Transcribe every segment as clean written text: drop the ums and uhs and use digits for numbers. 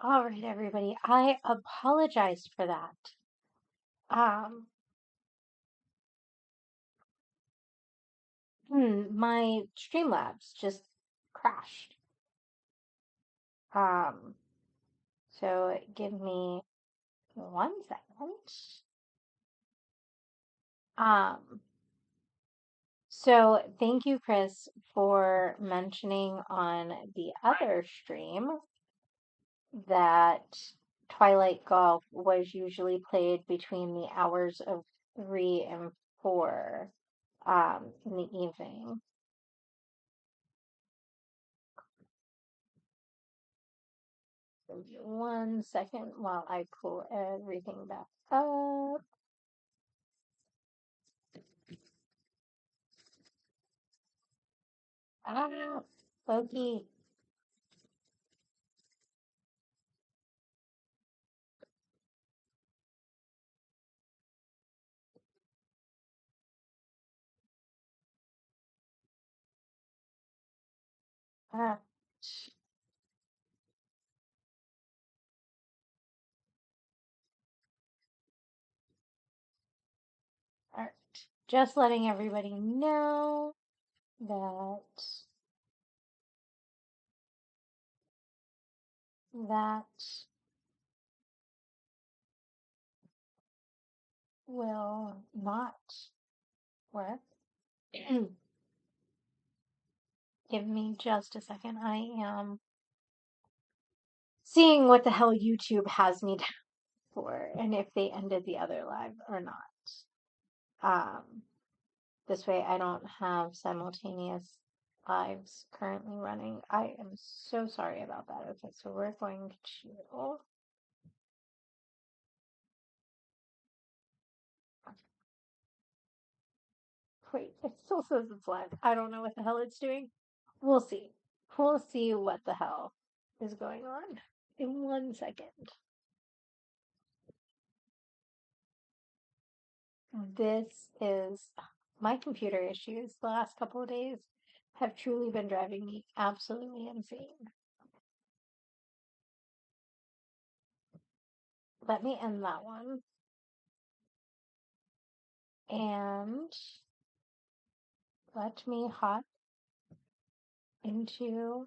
All right, everybody. I apologize for that. Um, my Streamlabs just crashed. Um, so give me 1 second. Um, so thank you, Chris, for mentioning on the other stream that Twilight Golf was usually played between the hours of 3 and 4 in the evening. Give me 1 second while I pull everything back up. Ah, Loki. Ah, all right. Just letting everybody know that that will not work. Give me just a second. I am seeing what the hell YouTube has me down for and if they ended the other live or not. This way I don't have simultaneous lives currently running. I am so sorry about that. Okay, so we're going to wait, it still says it's live. I don't know what the hell it's doing. We'll see. We'll see what the hell is going on in 1 second. This is my computer issues the last couple of days have truly been driving me absolutely insane. Let me end that one. And let me hop into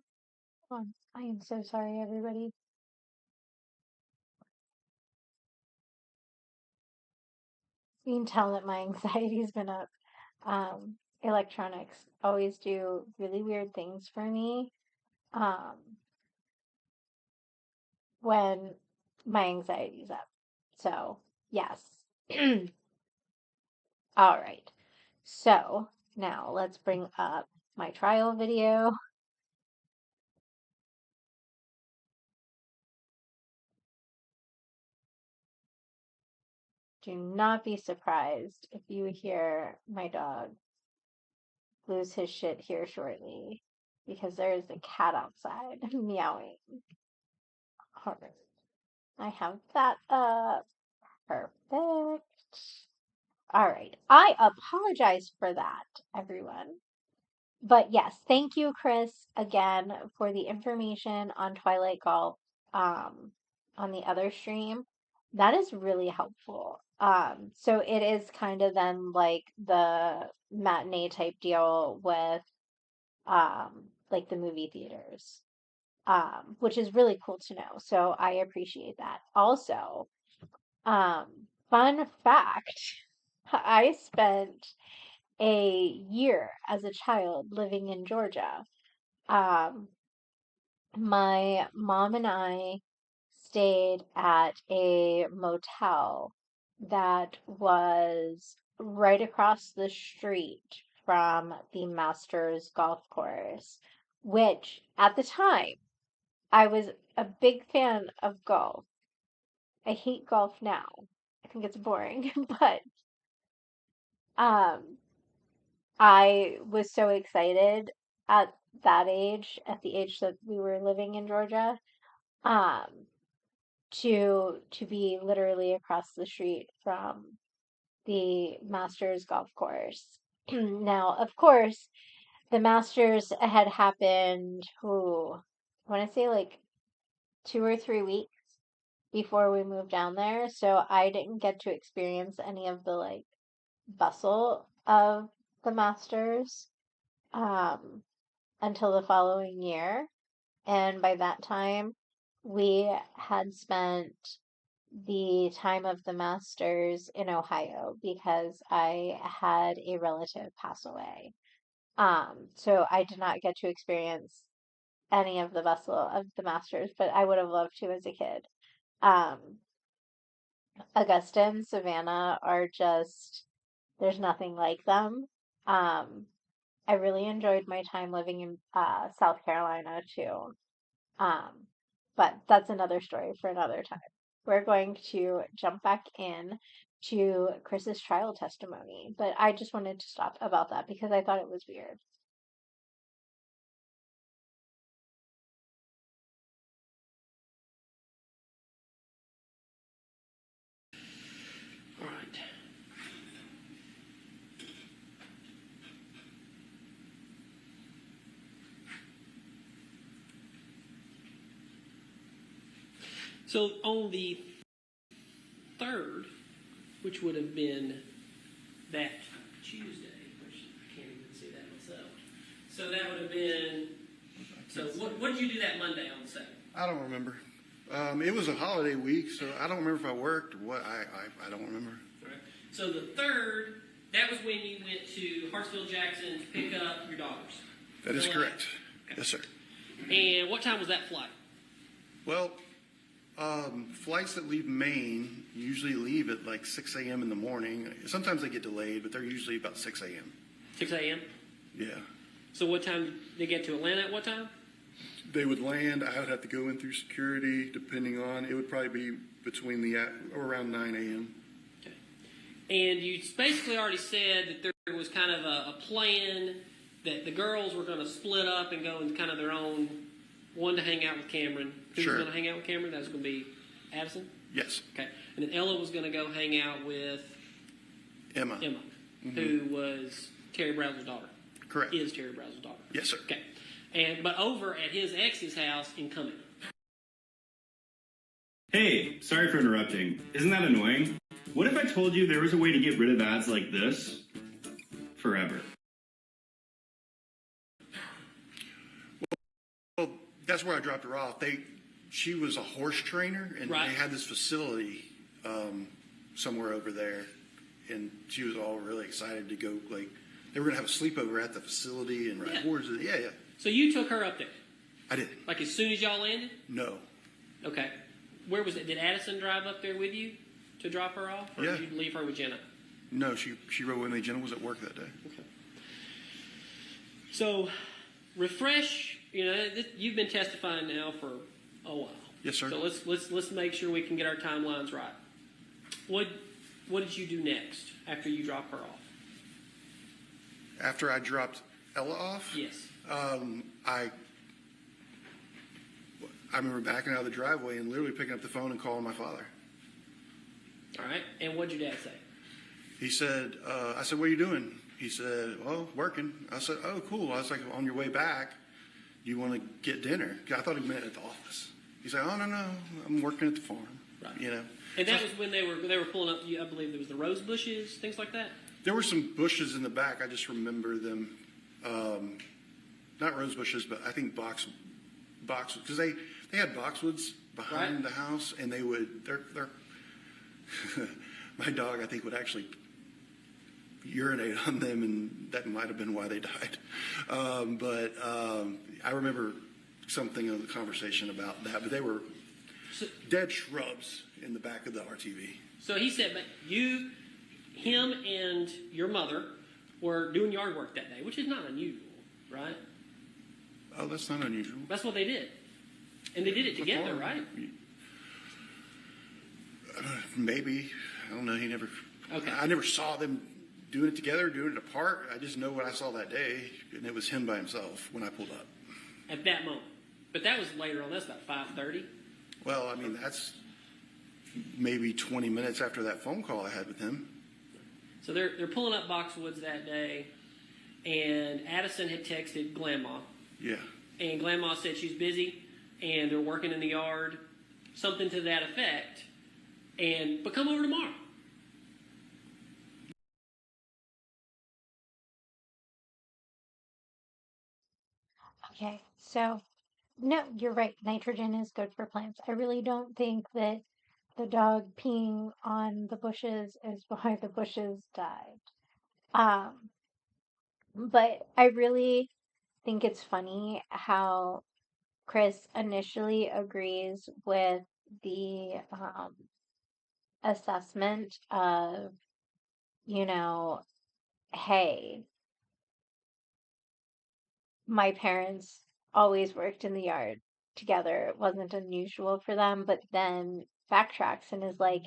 one. I am so sorry, everybody. You can tell that my anxiety's been up. Electronics always do really weird things for me um, when my anxiety's up. So, yes. All right. So, now let's bring up my trial video. Do not be surprised if you hear my dog lose his shit here shortly because there is a cat outside meowing. All right. I have that up. Perfect. All right. I apologize for that, everyone. But yes, thank you, Chris, again for the information on Twilight Golf on the other stream. That is really helpful. So it is kind of then like the matinee type deal with like the movie theaters, which is really cool to know. So I appreciate that. Also, um, fun fact, I spent a year as a child living in Georgia. Um, my mom and I stayed at a motel that was right across the street from the Masters golf course, which at the time I was a big fan of golf. I hate golf now. I think it's boring, but um I was so excited at that age, at the age that we were living in Georgia, um, to be literally across the street from the Masters golf course. Now, of course, the Masters had happened, I want to say like 2 or 3 weeks before we moved down there, so I didn't get to experience any of the like bustle of the Masters um, until the following year. And by that time, we had spent the time of the Masters in Ohio because I had a relative pass away. So I did not get to experience any of the bustle of the Masters, but I would have loved to as a kid. Um, Augusta and Savannah are just, there's nothing like them. Um, I really enjoyed my time living in South Carolina too. Um, but that's another story for another time. We're going to jump back in to Chris's trial testimony, but I just wanted to stop about that because I thought it was weird. All right. So on the 3rd, which would have been that Tuesday, which I can't even see that myself. So that would have been. So what did you do that Monday on the 2nd? I don't remember. It was a holiday week, so I don't remember if I worked or what. I don't remember. Right. So the 3rd, that was when you went to Hartsfield Jackson to pick up your daughters. That is correct. Okay. Yes, sir. And what time was that flight? Well, flights that leave Maine usually leave at like 6 a.m. in the morning. Sometimes they get delayed, but they're usually about 6 a.m. 6 a.m.? Yeah. So what time did they get to Atlanta at what time? They would land. I would have to go in through security, depending on. It would probably be between around 9 a.m. Okay. And you basically already said that there was kind of a plan that the girls were going to split up and go in kind of their own, one to hang out with Cameron. Who Sure. was going to hang out with Cameron? That was going to be Addison? Yes. Okay. And then Ella was going to go hang out with Emma. who was Terry Brazel's daughter. Correct. Is Terry Brazel's daughter. Yes, sir. Okay. But over at his ex's house in Cumming. Hey, sorry for interrupting. Isn't that annoying? What if I told you there was a way to get rid of ads like this forever? Well, that's where I dropped her off. She was a horse trainer, and Right. they had this facility somewhere over there, and she was all really excited to go. Like, they were gonna have a sleepover at the facility and ride Yeah. horses. Yeah. So you took her up there, I did. like as soon as y'all landed? No. Okay. Where was it? Did Addison drive up there with you to drop her off? Or Yeah. did you leave her with Jenna? No, she rode with me. Jenna was at work that day. Okay. So, refresh, you've been testifying now for a while. Yes, sir. So let's make sure we can get our timelines right. What did you do next after you dropped her off? After I dropped Ella off, Yes. I remember backing out of the driveway and literally picking up the phone and calling my father. All right. And what did your dad say? He said, I said, what are you doing? He said, well, working. I said, oh, cool. I was like, on your way back, do you want to get dinner? I thought he meant at the office. He said, oh, no, I'm working at the farm. Right. So And that was when they were pulling up, I believe there was the rose bushes, things like that? there were some bushes in the back. I just remember them, not rose bushes, but I think box, because they had boxwoods behind Right. the house, and they would, they're my dog, I think, would actually urinate on them, and that might have been why they died. But I remember something of the conversation about that, but they were dead shrubs in the back of the RTV. So he said, but him and your mother were doing yard work that day, which is not unusual, right? Oh, that's not unusual. That's what they did. And they did it together, right? Maybe. I don't know. Okay. I never saw them doing it together, doing it apart. I just know what I saw that day, and it was him by himself when I pulled up. At that moment. But that was later on. That's about 5:30. Well, I mean, that's maybe 20 minutes after that phone call I had with him. So they're pulling up boxwoods that day, and Addison had texted Grandma, Yeah. and Grandma said she's busy, and they're working in the yard, something to that effect, but come over tomorrow. Okay, so no, you're right. Nitrogen is good for plants. I really don't think that the dog peeing on the bushes is why the bushes died. Um, but I really think it's funny how Chris initially agrees with the assessment of, you know, hey, my parents always worked in the yard together. It wasn't unusual for them, but then backtracks and is like,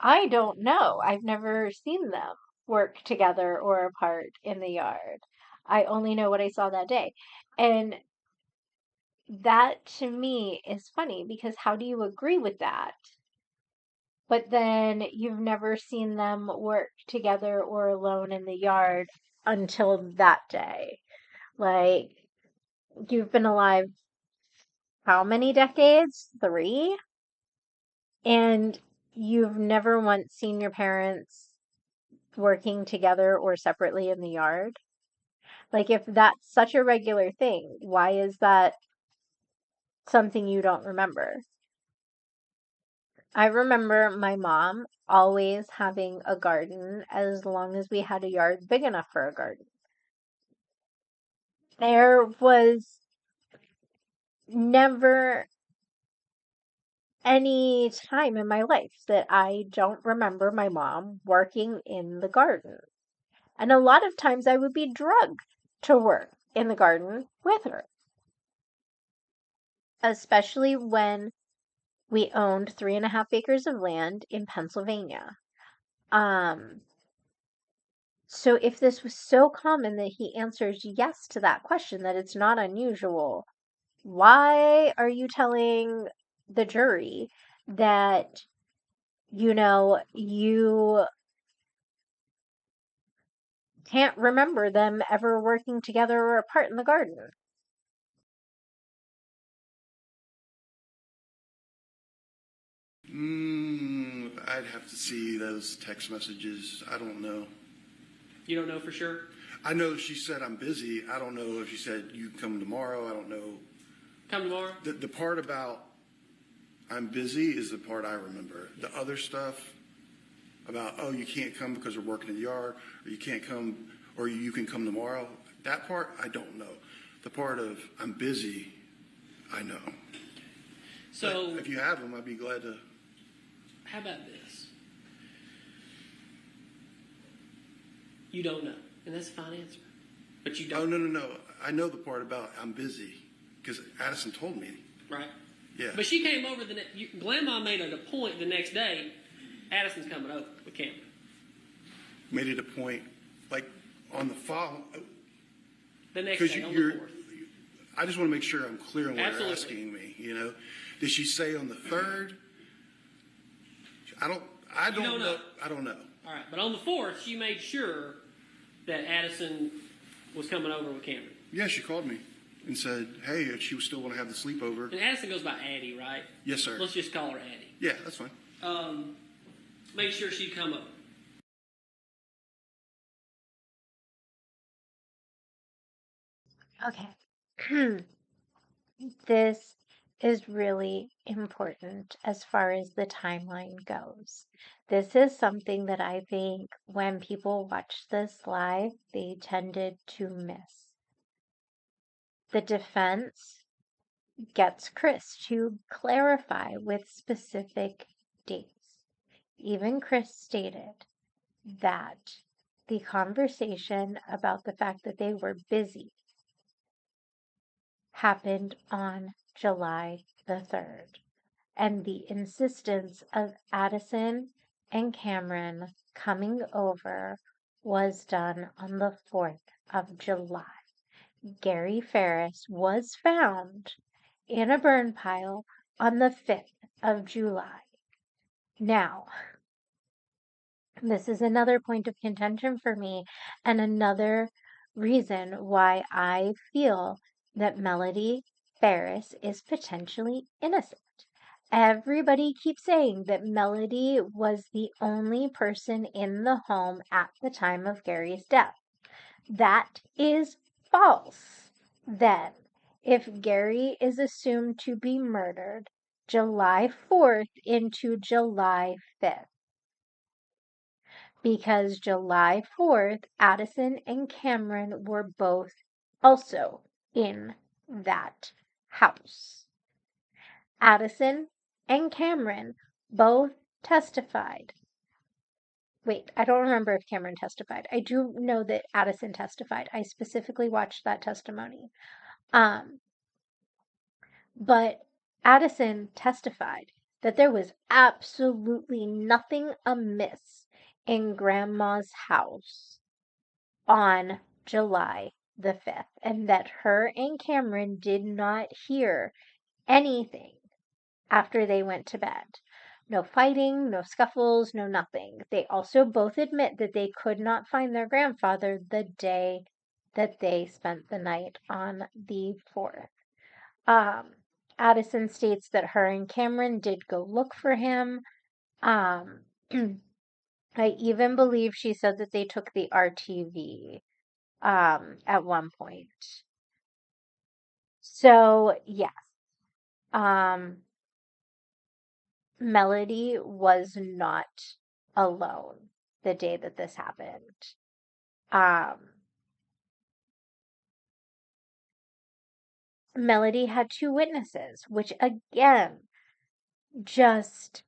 I don't know. I've never seen them work together or apart in the yard. I only know what I saw that day. And that to me is funny because how do you agree with that? But then you've never seen them work together or alone in the yard until that day. Like, you've been alive how many decades? 3? And you've never once seen your parents working together or separately in the yard? Like, if that's such a regular thing, why is that something you don't remember? I remember my mom always having a garden as long as we had a yard big enough for a garden. There was never any time in my life that I don't remember my mom working in the garden. And a lot of times I would be drugged to work in the garden with her, especially when we owned 3.5 acres of land in Pennsylvania. Um, so if this was so common that he answers yes to that question, that it's not unusual, why are you telling the jury that, you can't remember them ever working together or apart in the garden? I'd have to see those text messages. I don't know. You don't know for sure? I know she said I'm busy. I don't know if she said you can come tomorrow. I don't know. Come tomorrow? The part about I'm busy is the part I remember. The other stuff about, oh, you can't come because we're working in the yard, or you can't come, or you can come tomorrow, that part I don't know. The part of I'm busy, I know. So but if you have them, I'd be glad to. How about this? You don't know, and that's a fine answer. But you don't. Oh, no. I know the part about I'm busy because Addison told me. Right. Yeah. But she came over Grandma made it a point the next day. Addison's coming over with Cameron. Made it a point, like on the fall. The next day, on the 4th. I just want to make sure I'm clear on what Absolutely. you're asking me. Did she say on the 3rd? I don't know. I don't know. All right, but on the 4th, she made sure that Addison was coming over with Cameron. Yeah, she called me and said, hey, if she still want to have the sleepover. And Addison goes by Addie, right? Yes, sir. Let's just call her Addie. Yeah, that's fine. Make sure she'd come over. Okay. This is really important as far as the timeline goes. This is something that I think when people watch this live, they tended to miss. The defense gets Chris to clarify with specific dates. Even Chris stated that the conversation about the fact that they were busy happened on July the 3rd, and the insistence of Addison and Cameron coming over was done on the 4th of July. Gary Farris was found in a burn pile on the 5th of July. Now, this is another point of contention for me, and another reason why I feel that Melody Farris is potentially innocent. Everybody keeps saying that Melody was the only person in the home at the time of Gary's death. That is false. Then, if Gary is assumed to be murdered July 4th into July 5th, because July 4th, Addison and Cameron were both also in that house. Addison and Cameron both testified. Wait, I don't remember if Cameron testified. I do know that Addison testified. I specifically watched that testimony. But Addison testified that there was absolutely nothing amiss in Grandma's house on July the 5th, and that her and Cameron did not hear anything after they went to bed. No fighting, no scuffles, no nothing. They also both admit that they could not find their grandfather the day that they spent the night on the 4th. Addison states that her and Cameron did go look for him. I even believe she said that they took the RTV at one point. So, yes. Melody was not alone the day that this happened. Melody had two witnesses, which again just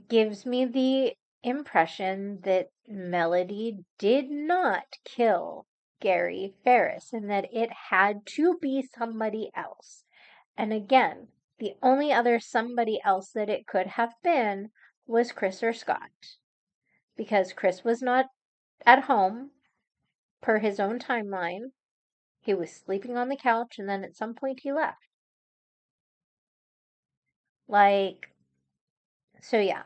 gives me the impression that Melody did not kill Gary Farris and that it had to be somebody else. And again, the only other somebody else that it could have been was Chris or Scott. Because Chris was not at home per his own timeline. He was sleeping on the couch and then at some point he left. So yeah.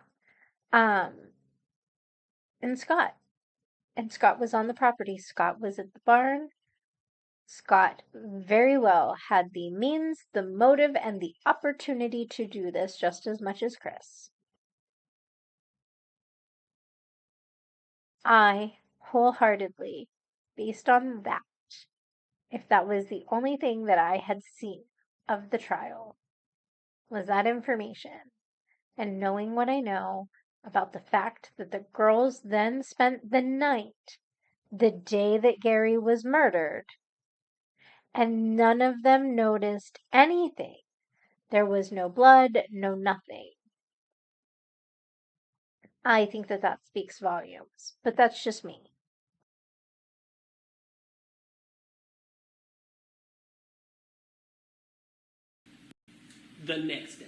And Scott. And Scott was on the property. Scott was at the barn. Scott very well had the means, the motive, and the opportunity to do this just as much as Chris. I wholeheartedly, based on that, if that was the only thing that I had seen of the trial, was that information, and knowing what I know about the fact that the girls then spent the night the day that Gary was murdered, and none of them noticed anything. There was no blood, no nothing. I think that that speaks volumes, but that's just me. The next day.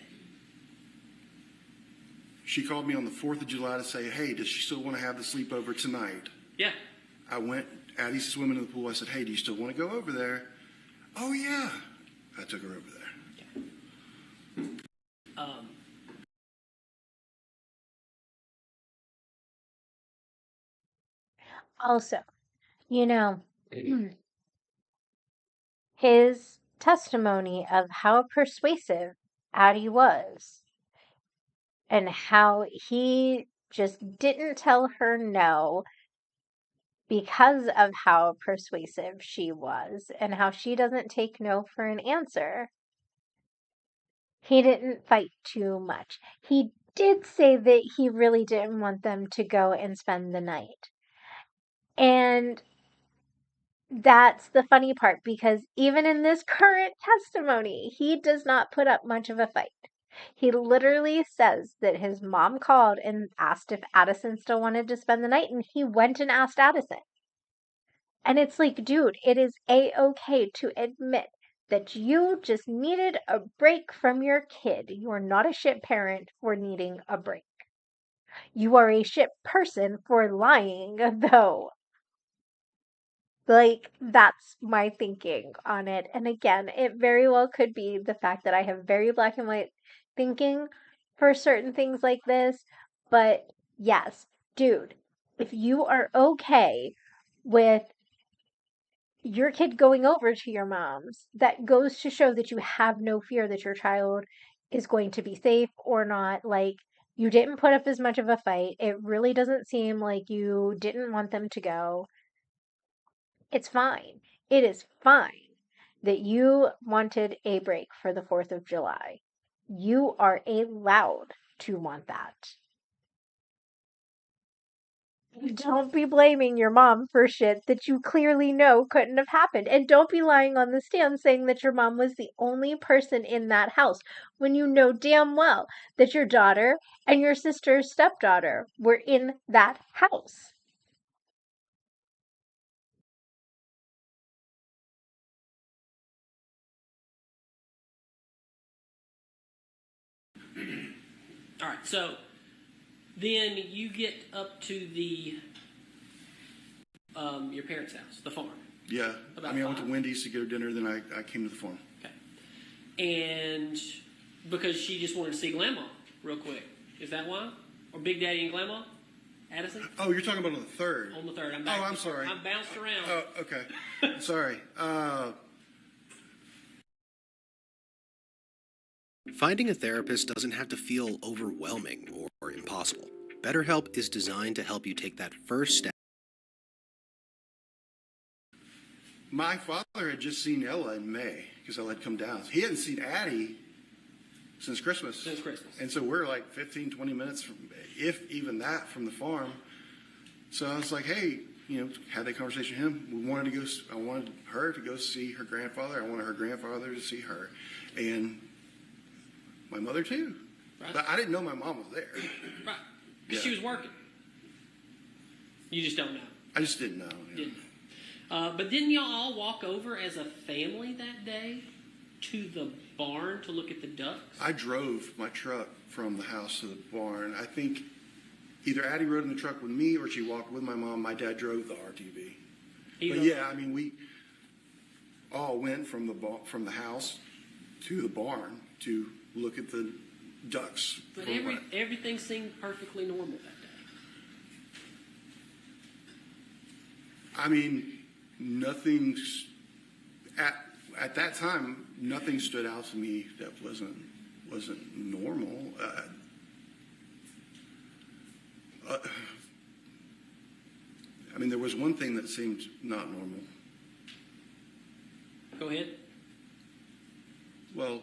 She called me on the 4th of July to say, hey, does she still want to have the sleepover tonight? Yeah. I went, Addie's swimming in the pool. I said, hey, do you still want to go over there? Oh, yeah. I took her over there. Also, his testimony of how persuasive Addie was and how he just didn't tell her no because of how persuasive she was and how she doesn't take no for an answer. He didn't fight too much. He did say that he really didn't want them to go and spend the night. And that's the funny part, because even in this current testimony, he does not put up much of a fight. He literally says that his mom called and asked if Addison still wanted to spend the night, and he went and asked Addison. And it's like, dude, it is a-okay to admit that you just needed a break from your kid. You are not a shit parent for needing a break. You are a shit person for lying, though. That's my thinking on it. And again, it very well could be the fact that I have very black and white thinking for certain things like this. But yes, dude, if you are okay with your kid going over to your mom's, that goes to show that you have no fear that your child is going to be safe or not. Like, you didn't put up as much of a fight. It really doesn't seem like you didn't want them to go. It's fine. It is fine that you wanted a break for the 4th of July. You are allowed to want that. Don't be blaming your mom for shit that you clearly know couldn't have happened. And don't be lying on the stand saying that your mom was the only person in that house when you know damn well that your daughter and your sister's stepdaughter were in that house. All right, so then you get up to the your parents' house, the farm. Yeah. About I went to 5? Wendy's to get her dinner, then I came to the farm. Okay. And because she just wanted to see Grandma real quick. Is that why? Or Big Daddy and Grandma? Addison? Oh, you're talking about on the 3rd. On the 3rd. I'm back. Oh, I'm sorry. I'm bounced around. Oh, okay. Sorry. Finding a therapist doesn't have to feel overwhelming or impossible. BetterHelp is designed to help you take that first step. My father had just seen Ella in May because Ella had come down. He hadn't seen Addie since Christmas. Since Christmas. And so we're like 15, 20 minutes from, if even that, from the farm. So I was like, hey, had that conversation with him. I wanted her to go see her grandfather. I wanted her grandfather to see her. And my mother too. Right. But I didn't know my mom was there. Right. Because she was working. You just don't know. I just didn't know. Didn't know. But didn't y'all all walk over as a family that day to the barn to look at the ducks? I drove my truck from the house to the barn. I think either Addie rode in the truck with me or she walked with my mom. My dad drove the RTV. But yeah, we all went from the house to the barn to look at the ducks. But everything seemed perfectly normal that day. Nothing at that time. Nothing stood out to me that wasn't normal. There was one thing that seemed not normal. Go ahead. Well,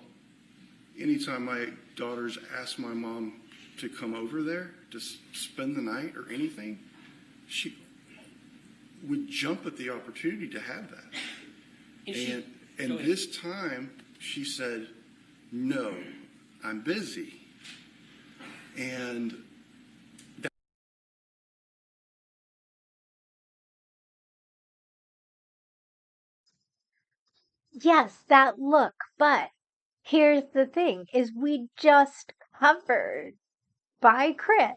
anytime my daughters asked my mom to come over there to spend the night or anything, she would jump at the opportunity to have that. And this time she said, no, I'm busy. And Yes, that look, but here's the thing is we just covered by Chris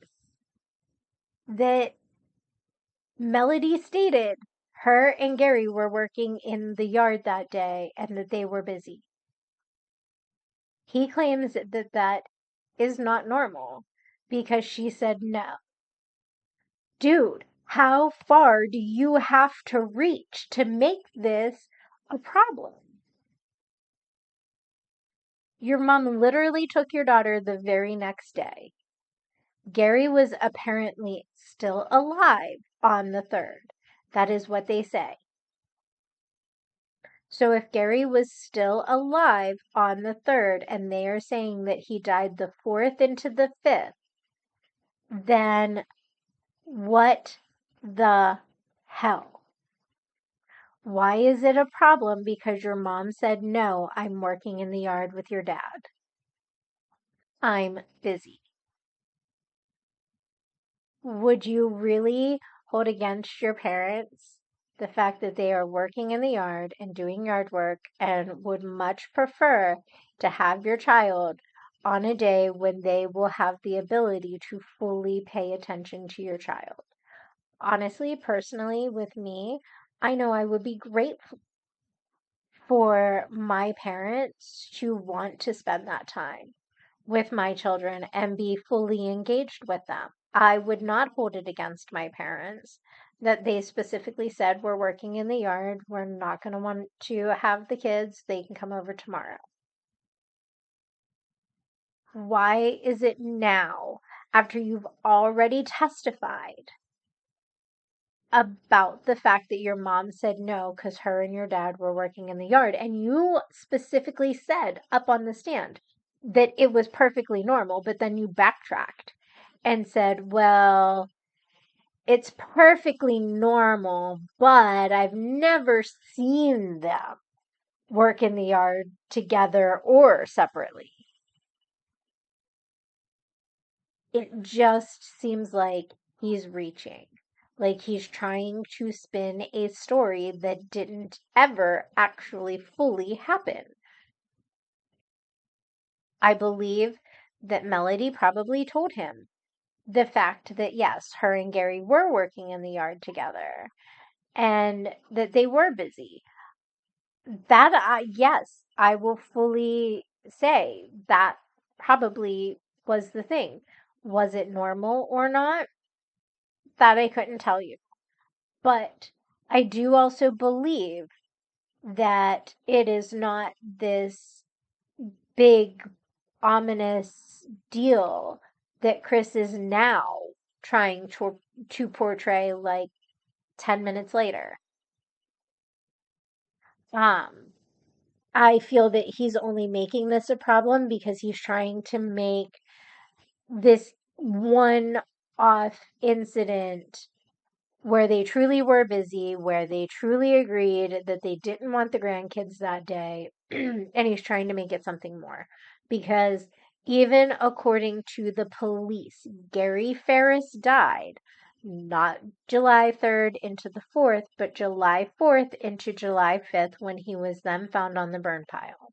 that Melody stated her and Gary were working in the yard that day and that they were busy. He claims that is not normal because she said no. Dude, how far do you have to reach to make this a problem? Your mom literally took your daughter the very next day. Gary was apparently still alive on the 3rd. That is what they say. So if Gary was still alive on the 3rd and they are saying that he died the 4th into the 5th, then what the hell? Why is it a problem because your mom said, no, I'm working in the yard with your dad? I'm busy. Would you really hold against your parents the fact that they are working in the yard and doing yard work and would much prefer to have your child on a day when they will have the ability to fully pay attention to your child? Honestly, personally, with me, I know I would be grateful for my parents to want to spend that time with my children and be fully engaged with them. I would not hold it against my parents that they specifically said, we're working in the yard. We're not going to want to have the kids. They can come over tomorrow. Why is it now, after you've already testified about the fact that your mom said no because her and your dad were working in the yard, and you specifically said up on the stand that it was perfectly normal, but then you backtracked and said, well, it's perfectly normal, but I've never seen them work in the yard together or separately. It just seems like he's reaching. Like he's trying to spin a story that didn't ever actually fully happen. I believe that Melody probably told him the fact that, yes, her and Gary were working in the yard together and that they were busy. That, yes, I will fully say that probably was the thing. Was it normal or not? That I couldn't tell you. But I do also believe that it is not this big, ominous deal that Chris is now trying to portray like 10 minutes later. Um, I feel that he's only making this a problem because he's trying to make this one off incident where they truly were busy, where they truly agreed that they didn't want the grandkids that day, and he's trying to make it something more. Because even according to the police, Gary Farris died not July 3rd into the 4th, but July 4th into July 5th when he was then found on the burn pile.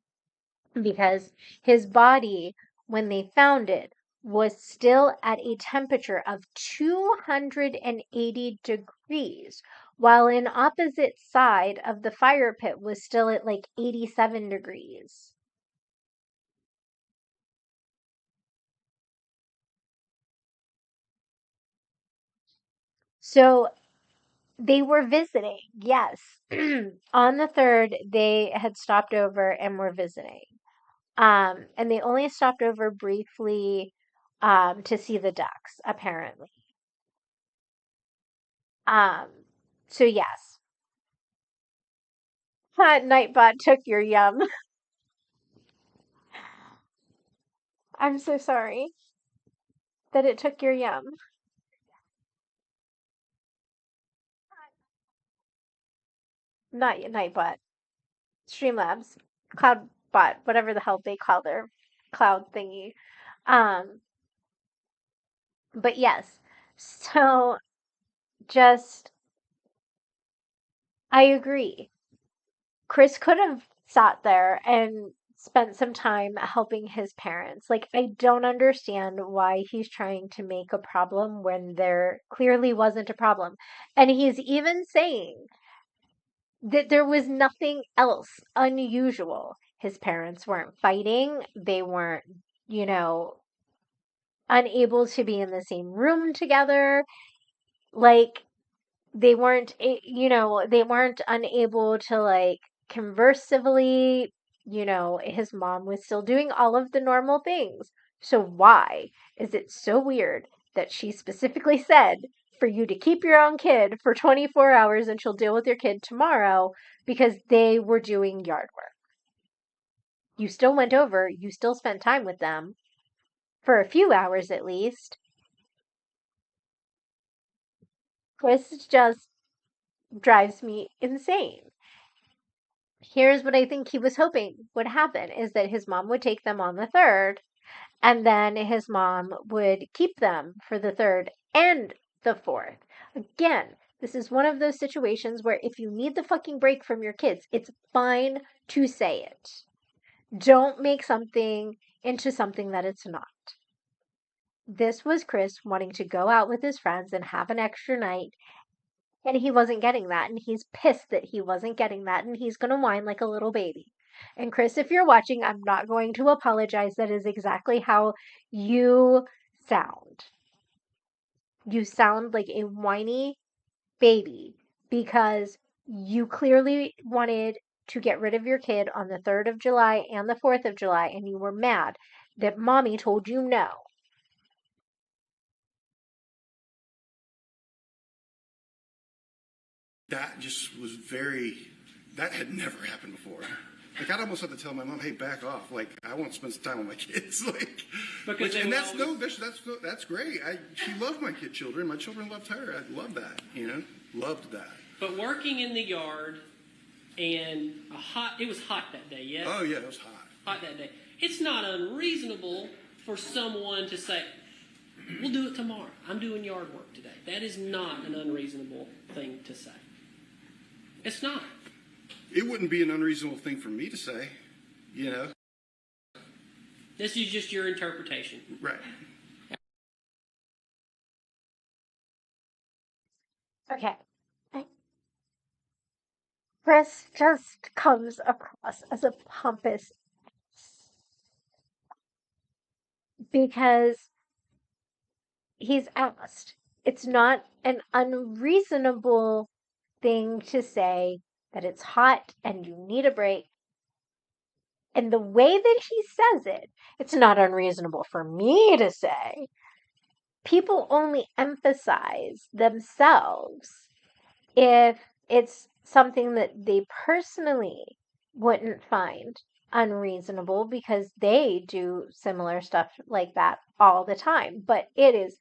Because his body, when they found it, was still at a temperature of 280 degrees, while an opposite side of the fire pit was still at like 87 degrees. So they were visiting, yes. On the 3rd, they had stopped over and were visiting. And they only stopped over briefly to see the ducks, apparently. Um, so yes, Nightbot took your yum. I'm so sorry that it took your yum. Not Nightbot, Streamlabs, Cloudbot, whatever the hell they call their cloud thingy. Um, but yes, so just I agree. Chris could have sat there and spent some time helping his parents. Like, I don't understand why he's trying to make a problem when there clearly wasn't a problem. And he's even saying that there was nothing else unusual. His parents weren't fighting, they weren't, you know, unable to be in the same room together. Like, they weren't they weren't unable to like converse civilly. His mom was still doing all of the normal things. So why is it so weird that she specifically said for you to keep your own kid for 24 hours and she'll deal with your kid tomorrow because they were doing yard work? You still went over, you still spent time with them for a few hours at least. Chris just drives me insane. Here's what I think he was hoping would happen is that his mom would take them on the 3rd, and then his mom would keep them for the 3rd and the 4th. Again, this is one of those situations where if you need the fucking break from your kids, it's fine to say it. Don't make something into something that it's not. This was Chris wanting to go out with his friends and have an extra night, and he wasn't getting that, and he's pissed that he wasn't getting that, and he's gonna whine like a little baby. And Chris, if you're watching, I'm not going to apologize. That is exactly how you sound. You sound like a whiny baby because you clearly wanted to get rid of your kid on the 3rd of July and the 4th of July, and you were mad that mommy told you no. That just was that had never happened before. Like, I'd almost have to tell my mom, hey, back off. Like, I want to spend some time with my kids. Like, and that's great. She loved my children. My children loved her. I loved that, loved that. But working in the yard and it was hot that day, yes? Oh, yeah, it was hot. Hot that day. It's not unreasonable for someone to say, we'll do it tomorrow. I'm doing yard work today. That is not an unreasonable thing to say. It's not. It wouldn't be an unreasonable thing for me to say, This is just your interpretation. Right. Okay. Chris just comes across as a pompous because he's asked. It's not an unreasonable thing to say that it's hot and you need a break. And the way that he says it, it's not unreasonable for me to say. People only emphasize themselves if it's something that they personally wouldn't find unreasonable because they do similar stuff like that all the time. But it is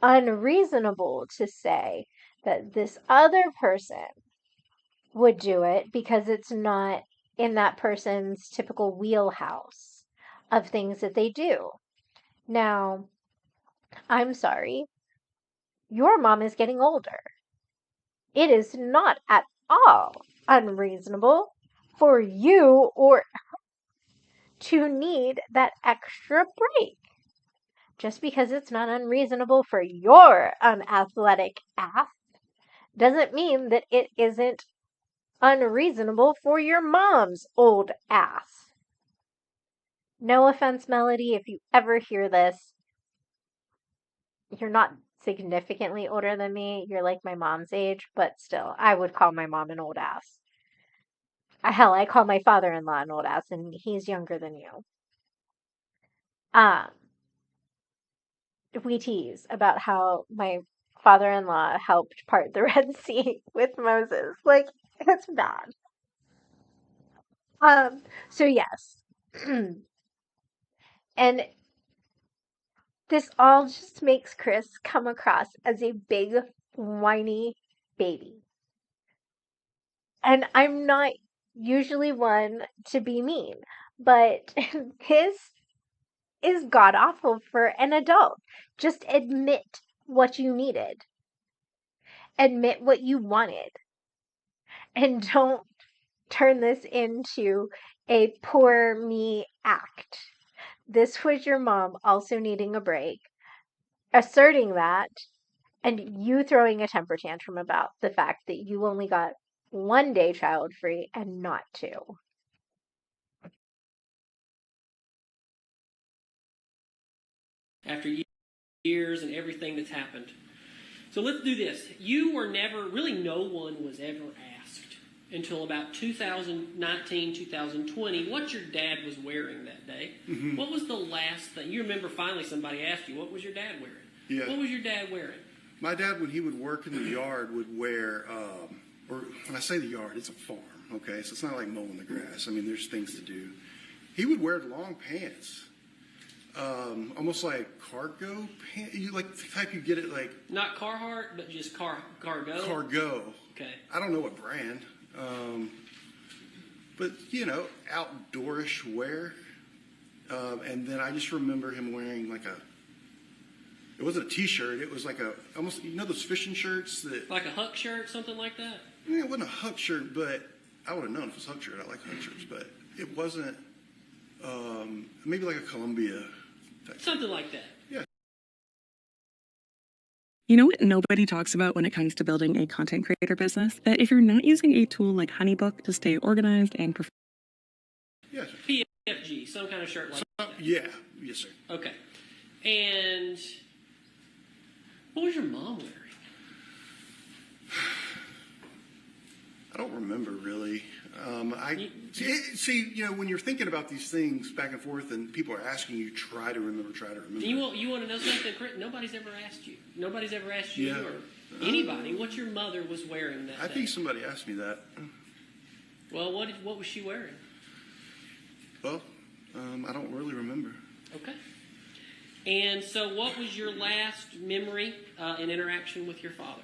unreasonable to say that this other person would do it because it's not in that person's typical wheelhouse of things that they do. Now, I'm sorry, your mom is getting older. It is not at all unreasonable for you or to need that extra break. Just because it's not unreasonable for your unathletic ass doesn't mean that it isn't unreasonable for your mom's old ass. No offense, Melody, if you ever hear this, you're not significantly older than me. You're like my mom's age, but still, I would call my mom an old ass. Hell, I call my father-in-law an old ass, and he's younger than you. We tease about how my father-in-law helped part the Red Sea with Moses. Like, it's bad. So yes. And this all just makes Chris come across as a big, whiny baby. And I'm not usually one to be mean, but this is god awful for an adult. Just admit what you needed. Admit what you wanted. And don't turn this into a poor me act. This was your mom also needing a break, asserting that, and you throwing a temper tantrum about the fact that you only got 1 day child free and not 2. After years and everything that's happened. So let's do this. You were never, really no one was ever asked until about 2019, 2020, what your dad was wearing that day. Mm-hmm. What was the last thing? You remember finally somebody asked you, what was your dad wearing? Yeah. What was your dad wearing? My dad, when he would work in the yard, would wear, or when I say the yard, it's a farm, okay? So it's not like mowing the grass. I mean, there's things to do. He would wear long pants. Almost like cargo pants. You like the type you get it like. Not Carhartt, but just cargo. Cargo. Okay. I don't know what brand, but outdoorish wear. And then I just remember him wearing like it wasn't a t-shirt. It was like almost those fishing shirts that. Like a Huck shirt, something like that. Yeah, it wasn't a Huck shirt, but I would have known if it was a Huck shirt. I like Huck shirts, but it wasn't. Maybe like a Columbia. Something like that. Yeah. You know what nobody talks about when it comes to building a content creator business? That if you're not using a tool like HoneyBook to stay organized and Yes. PFG, some kind of shirt like that. Yeah. Yes, sir. Okay. And what was your mom wearing? I don't remember really. You- See, when you're thinking about these things back and forth, and people are asking you, try to remember. You want to know something? Nobody's ever asked you. Nobody's ever asked you Yeah. or anybody what your mother was wearing that I day. think somebody asked me that. Well, what was she wearing? Well, I don't really remember. Okay. And so, what was your last memory and interaction with your father?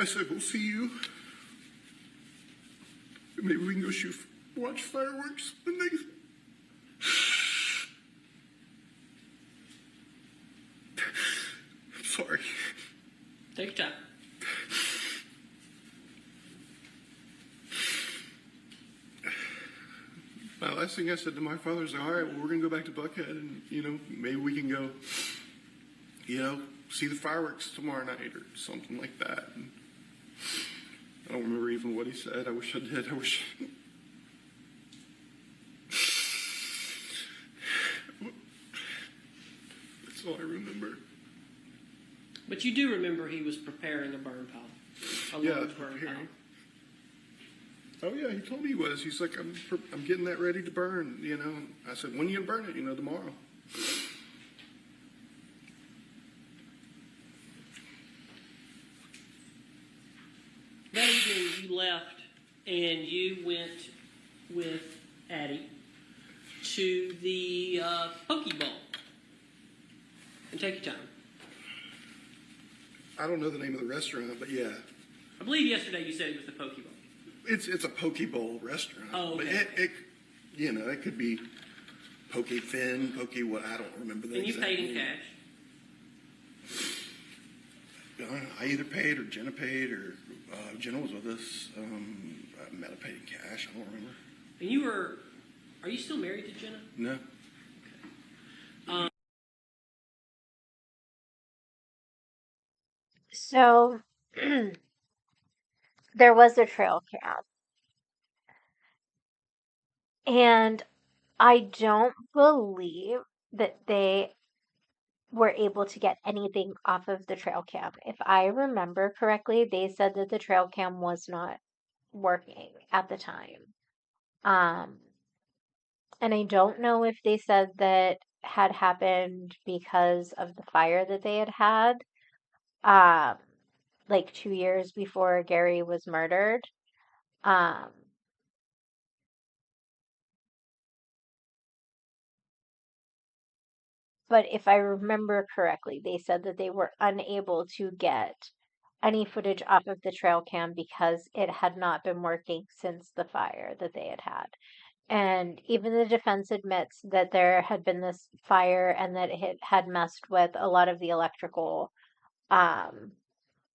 I said, we'll see you. Maybe we can go watch fireworks the next. I'm sorry. Take your time. My last thing I said to my father is, all right, well, we're going to go back to Buckhead and, maybe we can go, see the fireworks tomorrow night or something like that. And I don't remember even what he said. I wish I did. That's all I remember. But you do remember he was preparing a burn pile. A large burn pile. Oh yeah, he told me he was. He's like, I'm getting that ready to burn. I said, when are you gonna burn it? Tomorrow. That evening you left and you went with Addie to the Poke Bowl. And take your time. I don't know the name of the restaurant, but yeah. I believe yesterday you said it was the Poke Bowl. It's a poke bowl restaurant. Oh, okay. But it could be poke fin, poke what, I don't remember the And you exact paid in name. cash. I either paid or Jenna paid or Jenna was with us. I might have paid in cash. I don't remember. And are you still married to Jenna? No. So there was a trail cam, and I don't believe that they were able to get anything off of the trail cam. If I remember correctly, they said that the trail cam was not working at the time. And I don't know if they said that had happened because of the fire that they had had, um, like 2 years before Gary was murdered. Um, but if I remember correctly, they said that they were unable to get any footage off of the trail cam because it had not been working since the fire that they had had. And even the defense admits that there had been this fire and that it had messed with a lot of the electrical um,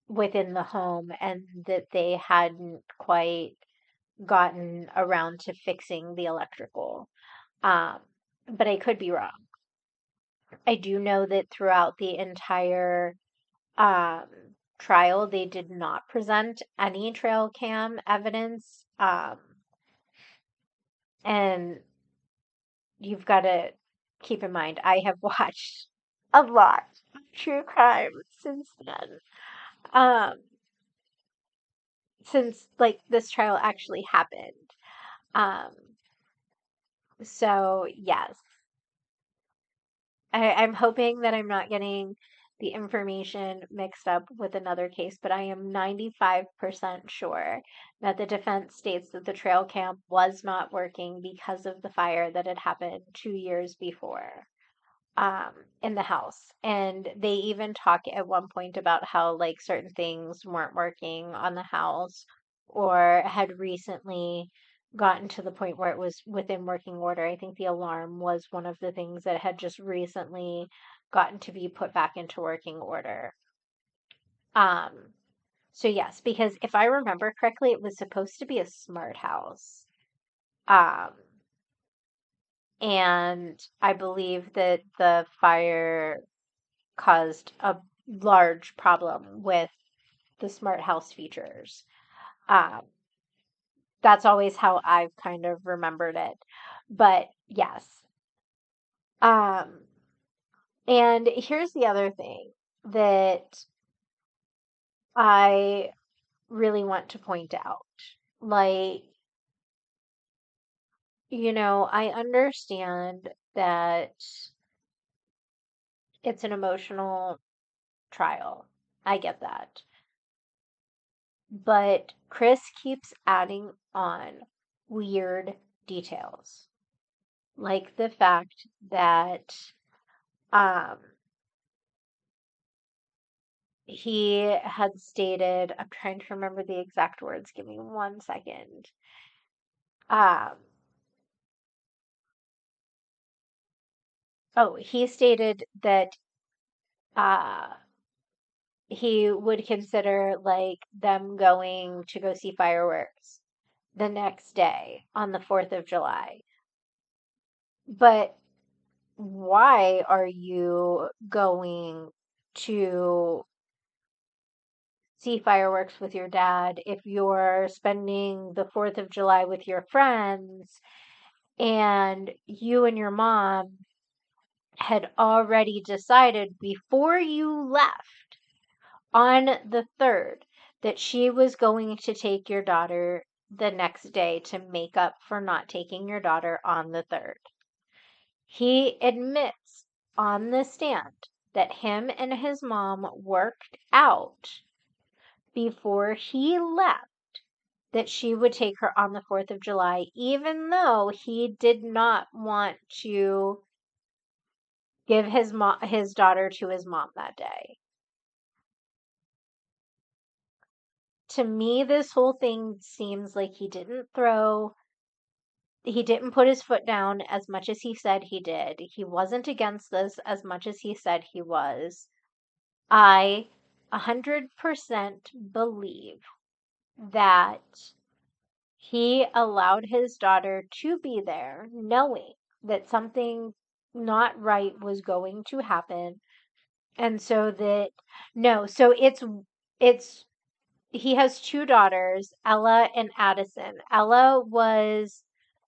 within the home, and that they hadn't quite gotten around to fixing the electrical. Um, but I could be wrong. I do know that throughout the entire um, trial, they did not present any trail cam evidence. And you've got to keep in mind, I have watched a lot of true crime since then. Um, since like this trial actually happened. Um, so yes, I'm hoping that I'm not getting the information mixed up with another case, but I am 95% sure that the defense states that the trail cam was not working because of the fire that had happened 2 years before in the house. And they even talk at one point about how like certain things weren't working on the house or had recently gotten to the point where it was within working order. I think the alarm was one of the things that had just recently gotten to be put back into working order. Um, so yes, because if I remember correctly, it was supposed to be a smart house. Um, and I believe that the fire caused a large problem with the smart house features. Um, that's always how I've kind of remembered it. But yes. Um, and here's the other thing that I really want to point out. Like, I understand that it's an emotional trial. I get that. But Chris keeps adding on weird details, like the fact that um, he had stated, I'm trying to remember the exact words, give me 1 second. Um, he stated that uh, he would consider like them going to go see fireworks the next day on the 4th of July. But why are you going to see fireworks with your dad if you're spending the 4th of July with your friends and you and your mom had already decided before you left on the 3rd that she was going to take your daughter the next day to make up for not taking your daughter on the 3rd? He admits on the stand that him and his mom worked out before he left that she would take her on the 4th of July, even though he did not want to give his daughter to his mom that day. To me, this whole thing seems like he didn't put his foot down as much as he said he did. He wasn't against this as much as he said he was. I 100% believe that he allowed his daughter to be there, knowing that something not right was going to happen. And so that, no, so it's, he has two daughters, Ella and Addison. Ella was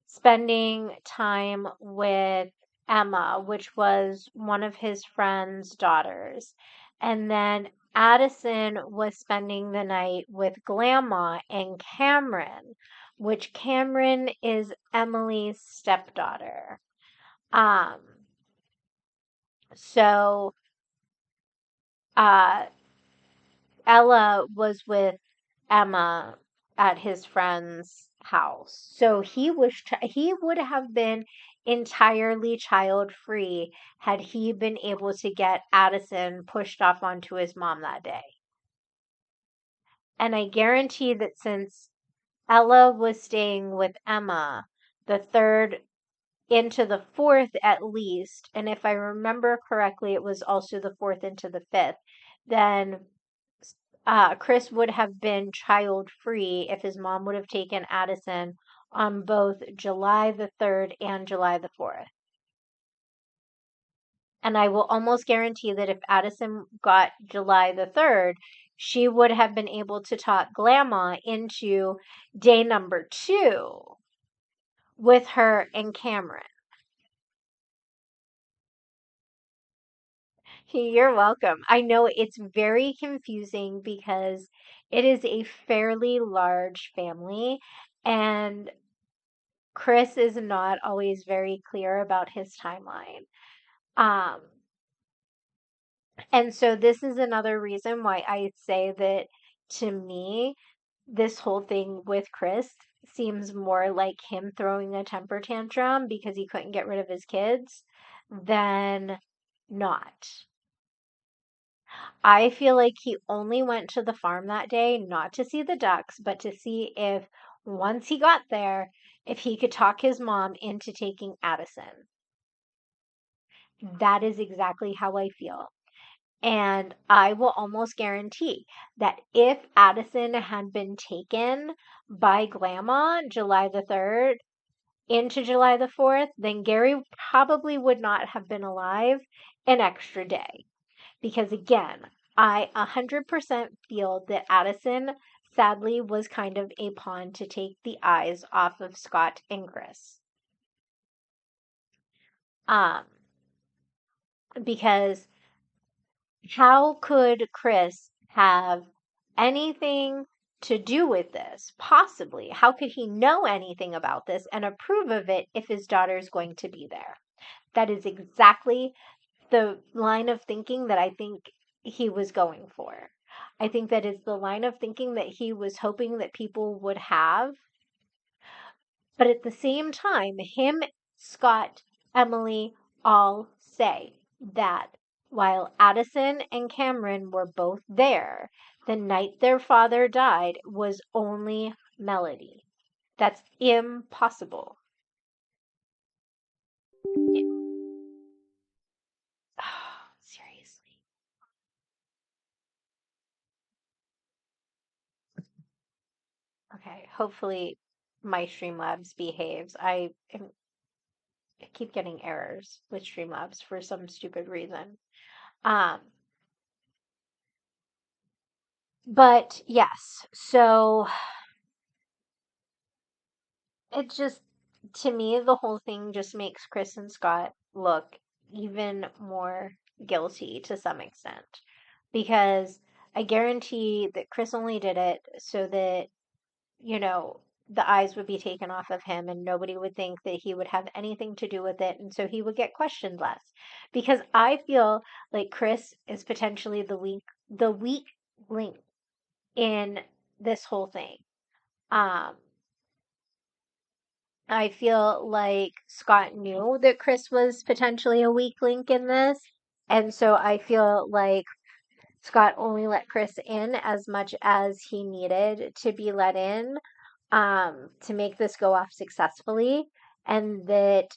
spending time with Emma, which was one of his friend's daughters. And then Addison was spending the night with Grandma and Cameron, which Cameron is Emily's stepdaughter. Um, so uh Ella was with Emma at his friend's house. So he would have been entirely child free had he been able to get Addison pushed off onto his mom that day. And I guarantee that since Ella was staying with Emma, the 3rd into the 4th at least, and if I remember correctly, it was also the 4th into the 5th, then Chris would have been child free if his mom would have taken Addison on both July the 3rd and July the 4th. And I will almost guarantee that if Addison got July the 3rd, she would have been able to talk Grandma into day number 2 with her and Cameron. You're welcome. I know it's very confusing because it is a fairly large family, and Chris is not always very clear about his timeline. Um, and so this is another reason why I say that to me, this whole thing with Chris seems more like him throwing a temper tantrum because he couldn't get rid of his kids than not. I feel like he only went to the farm that day not to see the ducks, but to see if once he got there, if he could talk his mom into taking Addison. That is exactly how I feel. And I will almost guarantee that if Addison had been taken by Grandma July the 3rd into July the 4th, then Gary probably would not have been alive an extra day. Because again, I 100% feel that Addison sadly was kind of a pawn to take the eyes off of Scott and Chris. Um, because how could Chris have anything to do with this? Possibly. How could he know anything about this and approve of it if his daughter's going to be there? That is exactly the line of thinking that I think he was going for. I think that is the line of thinking that he was hoping that people would have. But at the same time, him, Scott, Emily all say that while Addison and Cameron were both there, the night their father died was only Melody. That's impossible. Seriously. Okay, hopefully my Streamlabs behaves. I keep getting errors with Streamlabs for some stupid reason. Um, but yes, so it just, to me, the whole thing just makes Chris and Scott look even more guilty to some extent. Because I guarantee that Chris only did it so that, you know, the eyes would be taken off of him and nobody would think that he would have anything to do with it. And so he would get questioned less. Because I feel like Chris is potentially the weak link in this whole thing. Um, I feel like Scott knew that Chris was potentially a weak link in this. And so I feel like Scott only let Chris in as much as he needed to be let in, to make this go off successfully, and that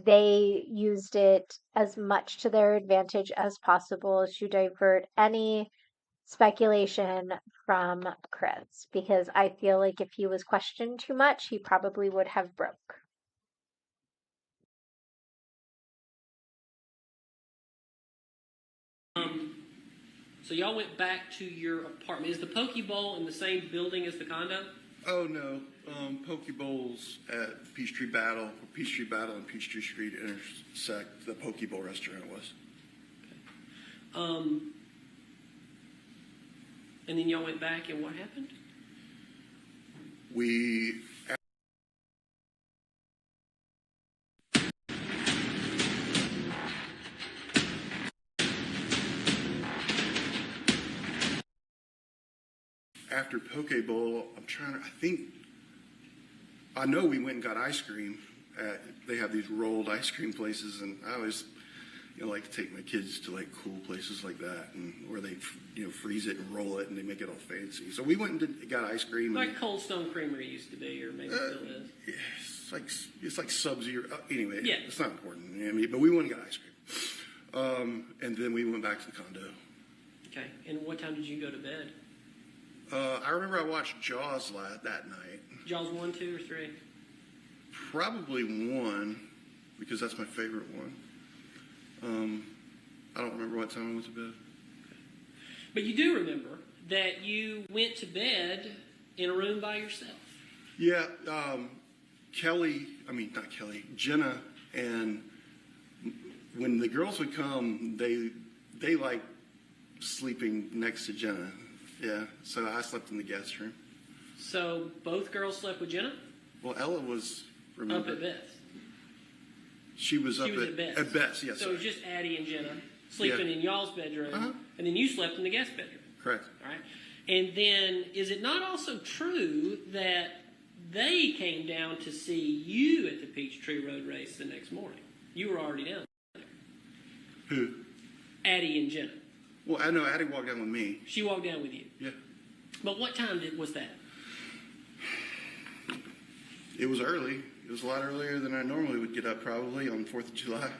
they used it as much to their advantage as possible to divert any speculation from Chris, because I feel like if he was questioned too much, he probably would have broke. So y'all went back to your apartment. Is the Poke Bowl in the same building as the condo? Oh no, Poke Bowls at Peachtree Battle and Peachtree Street intersect. The Poke Bowl restaurant was. And then y'all went back, and what happened? We after Poke Bowl, I know we went and got ice cream. They have these rolled ice cream places, and I always, like to take my kids to like cool places like that, and where they, freeze it and roll it, and they make it all fancy. So we went and got ice cream. Like Cold Stone Creamery used to be, or maybe still is. Yeah, it's like Sub-Zero. Anyway, yeah. It's not important. But we went and got ice cream, and then we went back to the condo. Okay. And what time did you go to bed? I remember I watched Jaws that night. Jaws 1, 2, or 3? Probably 1, because that's my favorite one. I don't remember what time I went to bed. But you do remember that you went to bed in a room by yourself. Yeah, Jenna, and when the girls would come, they like sleeping next to Jenna. Yeah, so I slept in the guest room. So both girls slept with Jenna? Well, Ella was, up at Beth's. She was at Beth's, yes. So it was just Addie and Jenna sleeping in y'all's bedroom, and then you slept in the guest bedroom. Correct. All right. And then, is it not also true that they came down to see you at the Peachtree Road race the next morning? You were already down there. Who? Addie and Jenna. Well, I know Addie walked down with me. She walked down with you? Yeah. But what time was that? It was early. It was a lot earlier than I normally would get up, probably, on the 4th of July.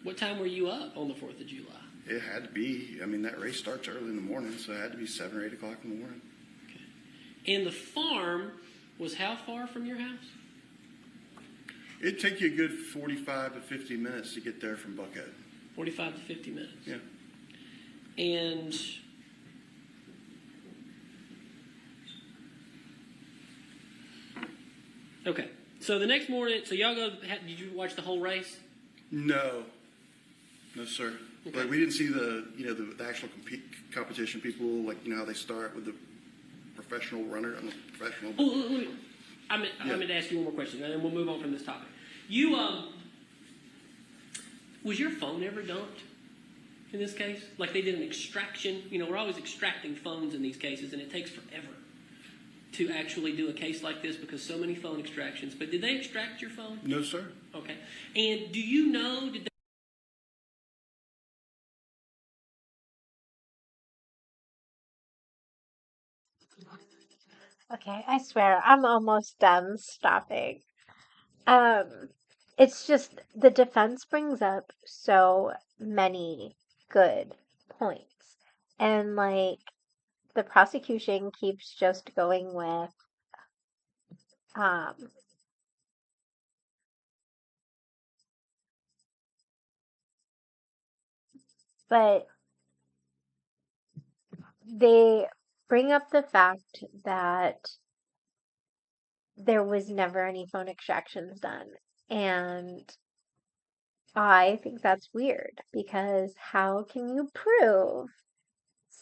What time were you up on the 4th of July? It had to be. That race starts early in the morning, so it had to be 7 or 8 o'clock in the morning. Okay. And the farm was how far from your house? It'd take you a good 45 to 50 minutes to get there from Buckhead. 45 to 50 minutes. Yeah. And okay, so the next morning, so y'all go. Did you watch the whole race? No, sir. Okay. Like we didn't see the the actual competition. People like how they start with the professional runner. I'm a professional. I'm going to ask you one more question, and then we'll move on from this topic. You was your phone ever dumped in this case? Like they did an extraction. We're always extracting phones in these cases, and it takes forever to actually do a case like this because so many phone extractions. But did they extract your phone? No, sir. Okay. And do you know, did they Okay, I swear, I'm almost done stopping. Um, it's just the defense brings up so many good points. And like the prosecution keeps just going with um but they bring up the fact that there was never any phone extractions done. And I think that's weird because how can you prove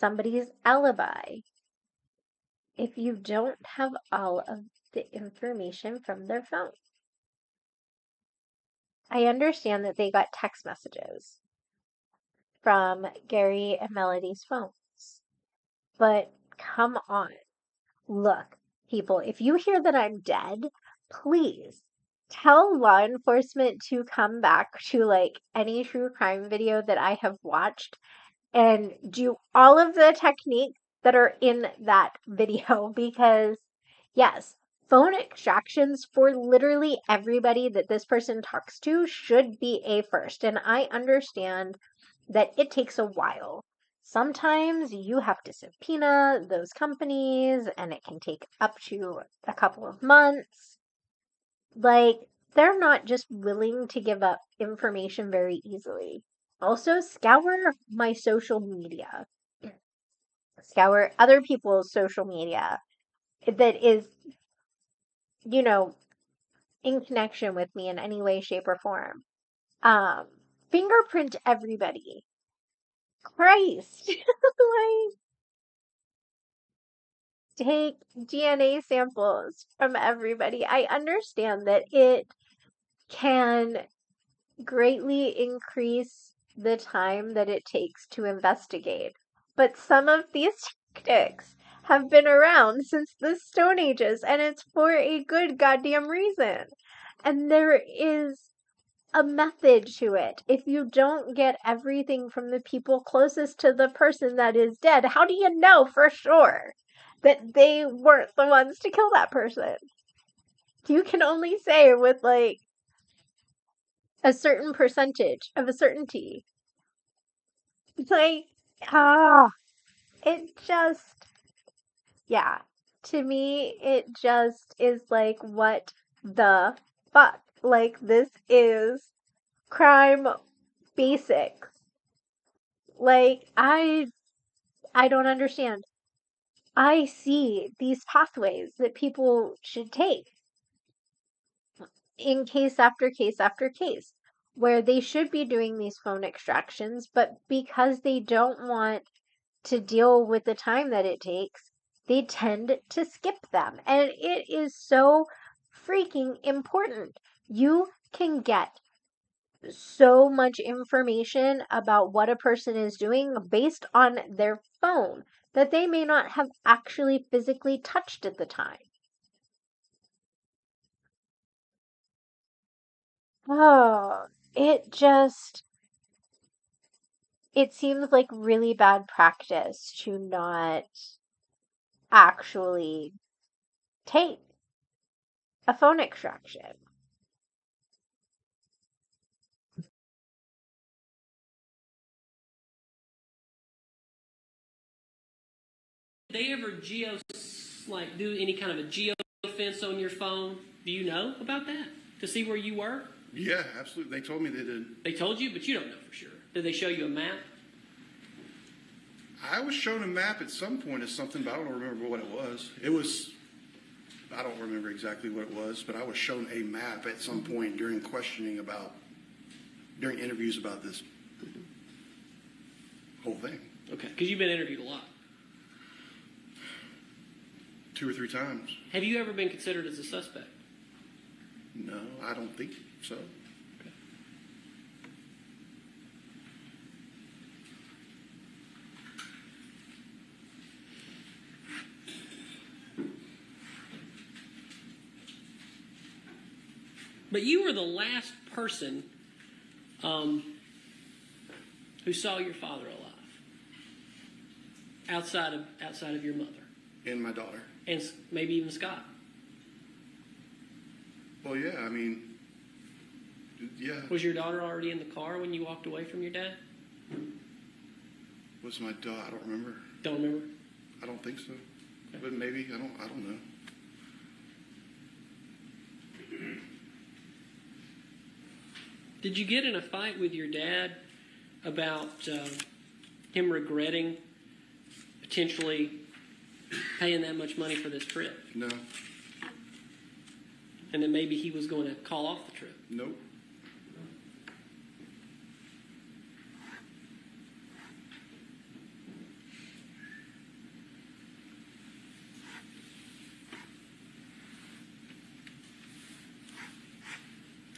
somebody's alibi if you don't have all of the information from their phone? I understand that they got text messages from Gary and Melody's phones, but come on. Look, people, if you hear that I'm dead, please tell law enforcement to come back to like any true crime video that I have watched and do all of the techniques that are in that video because, yes, phone extractions for literally everybody that this person talks to should be a first. And I understand that it takes a while. Sometimes you have to subpoena those companies and it can take up to a couple of months. Like, they're not just willing to give up information very easily. Also, scour my social media. Scour other people's social media that is, you know, in connection with me in any way, shape, or form. Um, Fingerprint everybody. Christ. Like, take DNA samples from everybody. I understand that it can greatly increase the time that it takes to investigate. But some of these tactics have been around since the Stone Ages, and it's for a good goddamn reason. And there is a method to it. If you don't get everything from the people closest to the person that is dead, how do you know for sure that they weren't the ones to kill that person? You can only say with like a certain percentage of a certainty. Like, ah, it just, yeah. To me, it just is like, what the fuck? Like, this is crime basics. Like, I don't understand. I see these pathways that people should take in case after case after case where they should be doing these phone extractions, but because they don't want to deal with the time that it takes, they tend to skip them. And it is so freaking important. You can get so much information about what a person is doing based on their phone that they may not have actually physically touched at the time. Oh, it seems like really bad practice to not actually take a phone extraction. they ever do any kind of a geo fence on your phone? Do you know about that to see where you were? Yeah, absolutely. They told me they did. They told you, but you don't know for sure. Did they show you a map? I was shown a map at some point as something, but I don't remember what it was. I don't remember exactly what it was, but I was shown a map at some point during interviews about this whole thing. Okay, because you've been interviewed a lot. 2 or 3 times. Have you ever been considered as a suspect? No, I don't think so. Okay. But you were the last person who saw your father alive, outside of your mother, And my daughter. and maybe even Scott. Well, yeah, I mean, yeah. Was your daughter already in the car when you walked away from your dad? Was my daughter? I don't remember. Don't remember. I don't think so. But maybe, I don't know. Did you get in a fight with your dad about him regretting potentially paying that much money for this trip? No. And then maybe he was going to call off the trip? Nope.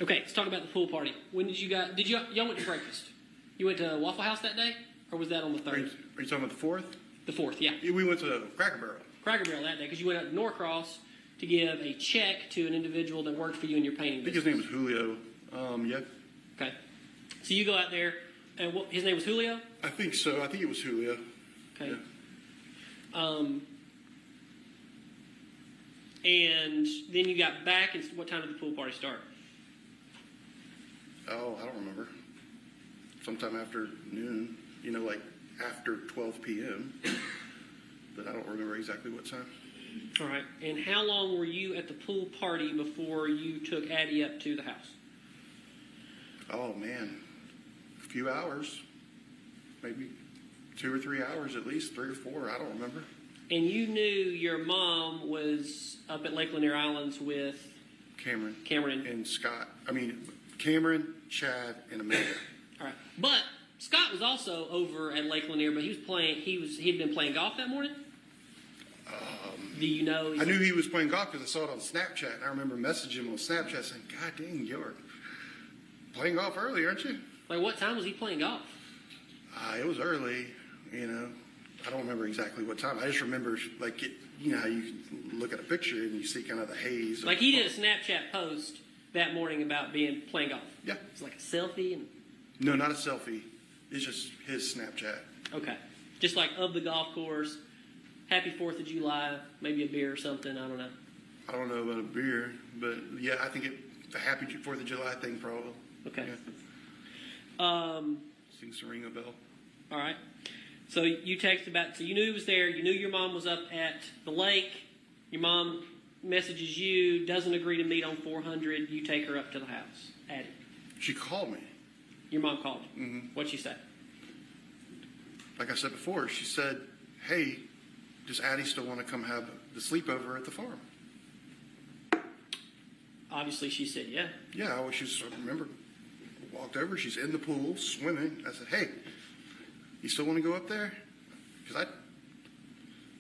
Okay, let's talk about the pool party. When did y'all went to breakfast? You went to Waffle House that day? Or was that on the Are 3rd? you talking about the 4th? The 4th, yeah. Yeah, we went to Cracker Barrel. Cracker Barrel that day, because you went out to Norcross to give a check to an individual that worked for you in your painting I think his business. name was Julio. Yeah. Okay. So you go out there, and his name was Julio? I think so. I think it was Julio. Okay. Yeah. And then you got back, and what time did the pool party start? Oh, I don't remember. Sometime after noon, like after 12 p.m. But I don't remember exactly what time. All right. And how long were you at the pool party before you took Addie up to the house? Oh, man. A few hours. Maybe 2 or 3 hours at least, 3 or 4. I don't remember. And you knew your mom was up at Lake Lanier Islands with Cameron. And Scott. Cameron, Chad, and Amanda. All right. But Scott was also over at Lake Lanier, but he had been playing golf that morning? Do you know? I knew he was playing golf because I saw it on Snapchat. And I remember messaging him on Snapchat saying, God dang, you're playing golf early, aren't you? Like, what time was he playing golf? It was early, I don't remember exactly what time. I just remember, how you look at a picture and you see kind of the haze. Like, he did a Snapchat post that morning about playing golf. Yeah. It's like a selfie and... No, not a selfie. It's just his Snapchat. Okay. Just like of the golf course, happy 4th of July, maybe a beer or something, I don't know. I don't know about a beer, but yeah, I think the happy 4th of July thing probably. Okay. Yeah. Seems to ring a bell. All right. So you texted back. So you knew he was there. You knew your mom was up at the lake. Your mom messages you, doesn't agree to meet on 400. You take her up to the house. Addie. She called me. Your mom called you. Mm-hmm. What'd she say? Like I said before, she said, hey, does Addie still want to come have the sleepover at the farm? Obviously, she said yeah. Yeah, I remember, walked over, she's in the pool, swimming. I said, hey, you still want to go up there? Because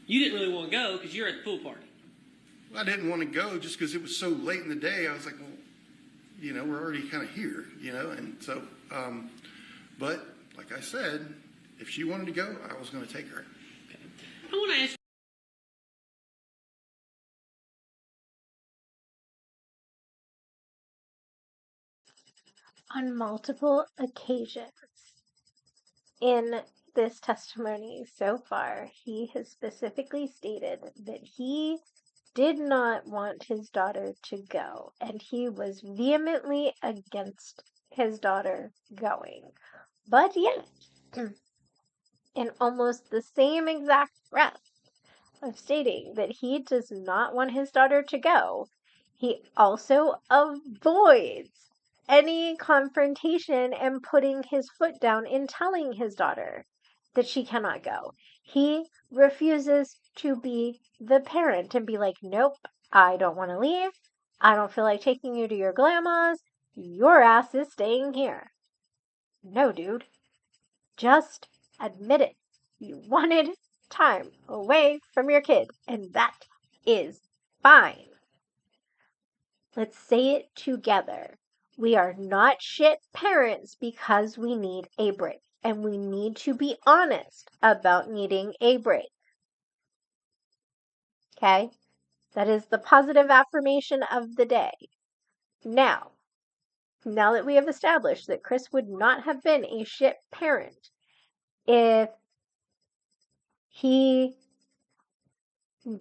You didn't really want to go because you're at the pool party. I didn't want to go just because it was so late in the day. I was like, well, we're already kind of here, and so, but like I said, if she wanted to go, I was going to take her. Okay. I want to ask On multiple occasions in this testimony so far, he has specifically stated that he did not want his daughter to go, and he was vehemently against his daughter going. But yet, in almost the same exact breath of stating that he does not want his daughter to go, he also avoids any confrontation and putting his foot down in telling his daughter that she cannot go. He refuses to be the parent and be like, nope, I don't want to leave. I don't feel like taking you to your grandma's. Your ass is staying here. No, dude. Just admit it. You wanted time away from your kid, and that is fine. Let's say it together. We are not shit parents because we need a break, and we need to be honest about needing a break. Okay? That is the positive affirmation of the day. Now that we have established that Chris would not have been a shit parent if he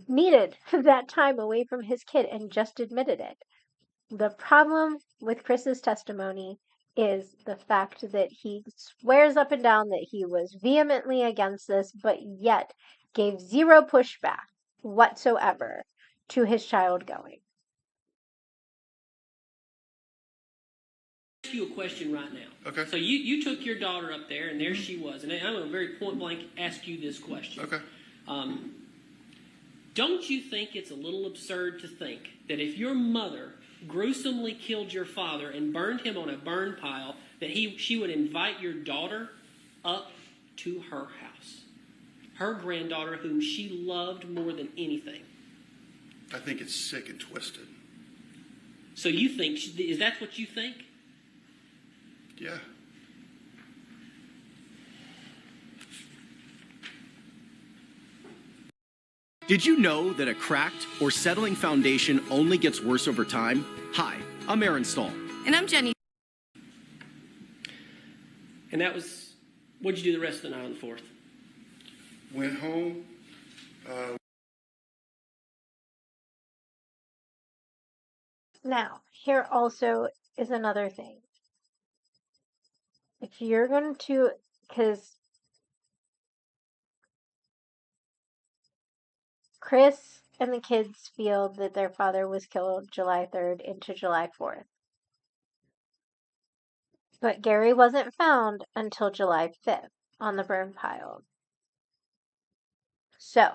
needed that time away from his kid and just admitted it. The problem with Chris's testimony is the fact that he swears up and down that he was vehemently against this, but yet gave zero pushback whatsoever to his child going. Ask you a question right now. Okay. So you took your daughter up there, and there she was. And I'm going to very point blank ask you this question. Okay. Don't you think it's a little absurd to think that if your mother gruesomely killed your father and burned him on a burn pile, that she would invite your daughter up to her house? Her granddaughter, whom she loved more than anything. I think it's sick and twisted. So you think, is that what you think? Yeah. Did you know that a cracked or settling foundation only gets worse over time? Hi, I'm Aaron Stahl. And I'm Jenny. And that was, what'd you do the rest of the night on the 4th? Went home. Now, here also is another thing. If you're going to, because Chris and the kids feel that their father was killed July 3rd into July 4th. But Gary wasn't found until July 5th on the burn pile. So,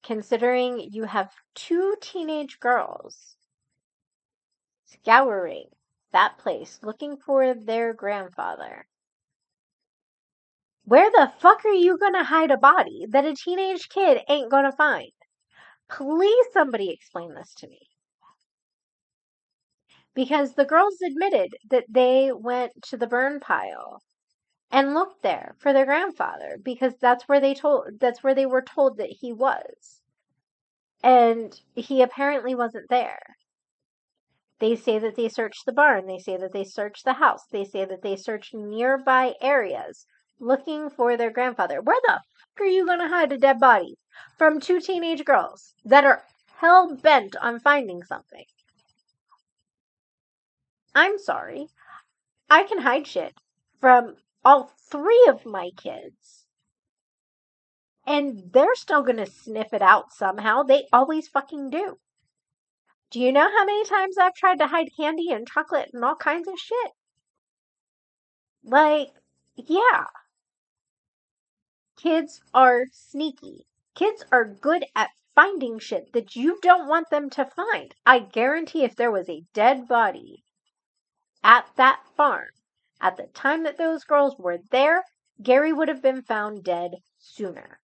considering you have 2 teenage girls scouring that place looking for their grandfather, where the fuck are you gonna hide a body that a teenage kid ain't gonna find? Please somebody explain this to me. Because the girls admitted that they went to the burn pile and looked there for their grandfather because that's where they were told that he was. And he apparently wasn't there. They say that they searched the barn, they say that they searched the house, they say that they searched nearby areas looking for their grandfather. Where the fuck are you gonna hide a dead body from 2 teenage girls that are hell bent on finding something? I'm sorry. I can hide shit from all 3 of my kids. And they're still gonna sniff it out somehow. They always fucking do. Do you know how many times I've tried to hide candy and chocolate and all kinds of shit? Like, yeah. Kids are sneaky. Kids are good at finding shit that you don't want them to find. I guarantee if there was a dead body at that farm at the time that those girls were there, Gary would have been found dead sooner.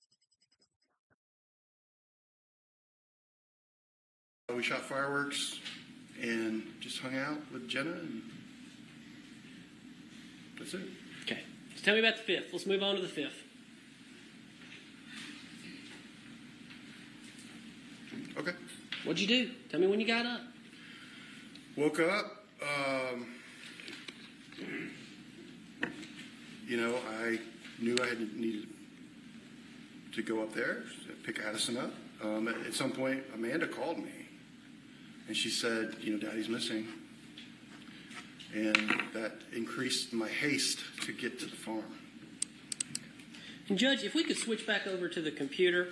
We shot fireworks and just hung out with Jenna, and that's it. Okay. So tell me about the 5th. Let's move on to the 5th. Okay. What'd you do? Tell me when you got up. Woke up. I knew I needed to go up there, pick Addison up. At some point, Amanda called me, and she said, Daddy's missing. And that increased my haste to get to the farm. And Judge, if we could switch back over to the computer.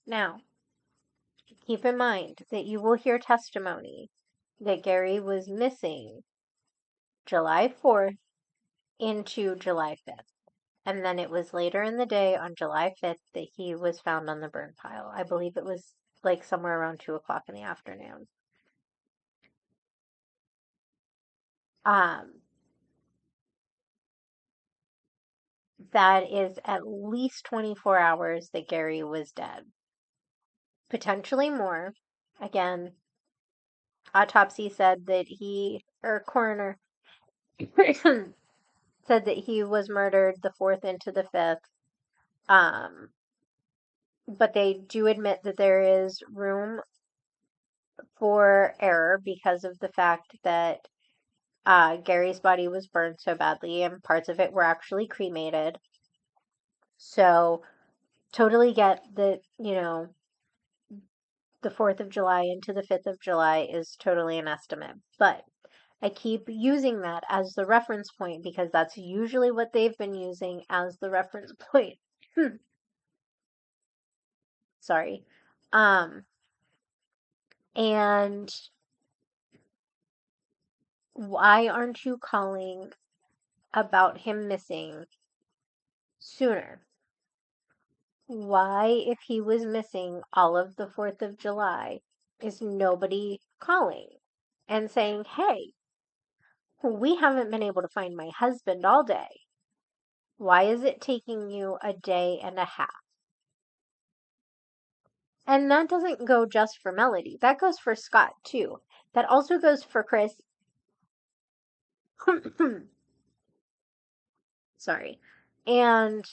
Now, keep in mind that you will hear testimony that Gary was missing July 4th into July 5th. And then it was later in the day on July 5th that he was found on the burn pile. I believe it was like somewhere around 2 o'clock in the afternoon. That is at least 24 hours that Gary was dead. Potentially more. Again, autopsy said that coroner said that he was murdered the 4th into the 5th. But they do admit that there is room for error because of the fact that Gary's body was burned so badly and parts of it were actually cremated. So, totally get that, the 4th of July into the 5th of July is totally an estimate. But I keep using that as the reference point because that's usually what they've been using as the reference point. Sorry. And why aren't you calling about him missing sooner? Why, if he was missing all of the 4th of July, is nobody calling and saying, hey, we haven't been able to find my husband all day. Why is it taking you a day and a half? And that doesn't go just for Melody. That goes for Scott, too. That also goes for Chris. Sorry. And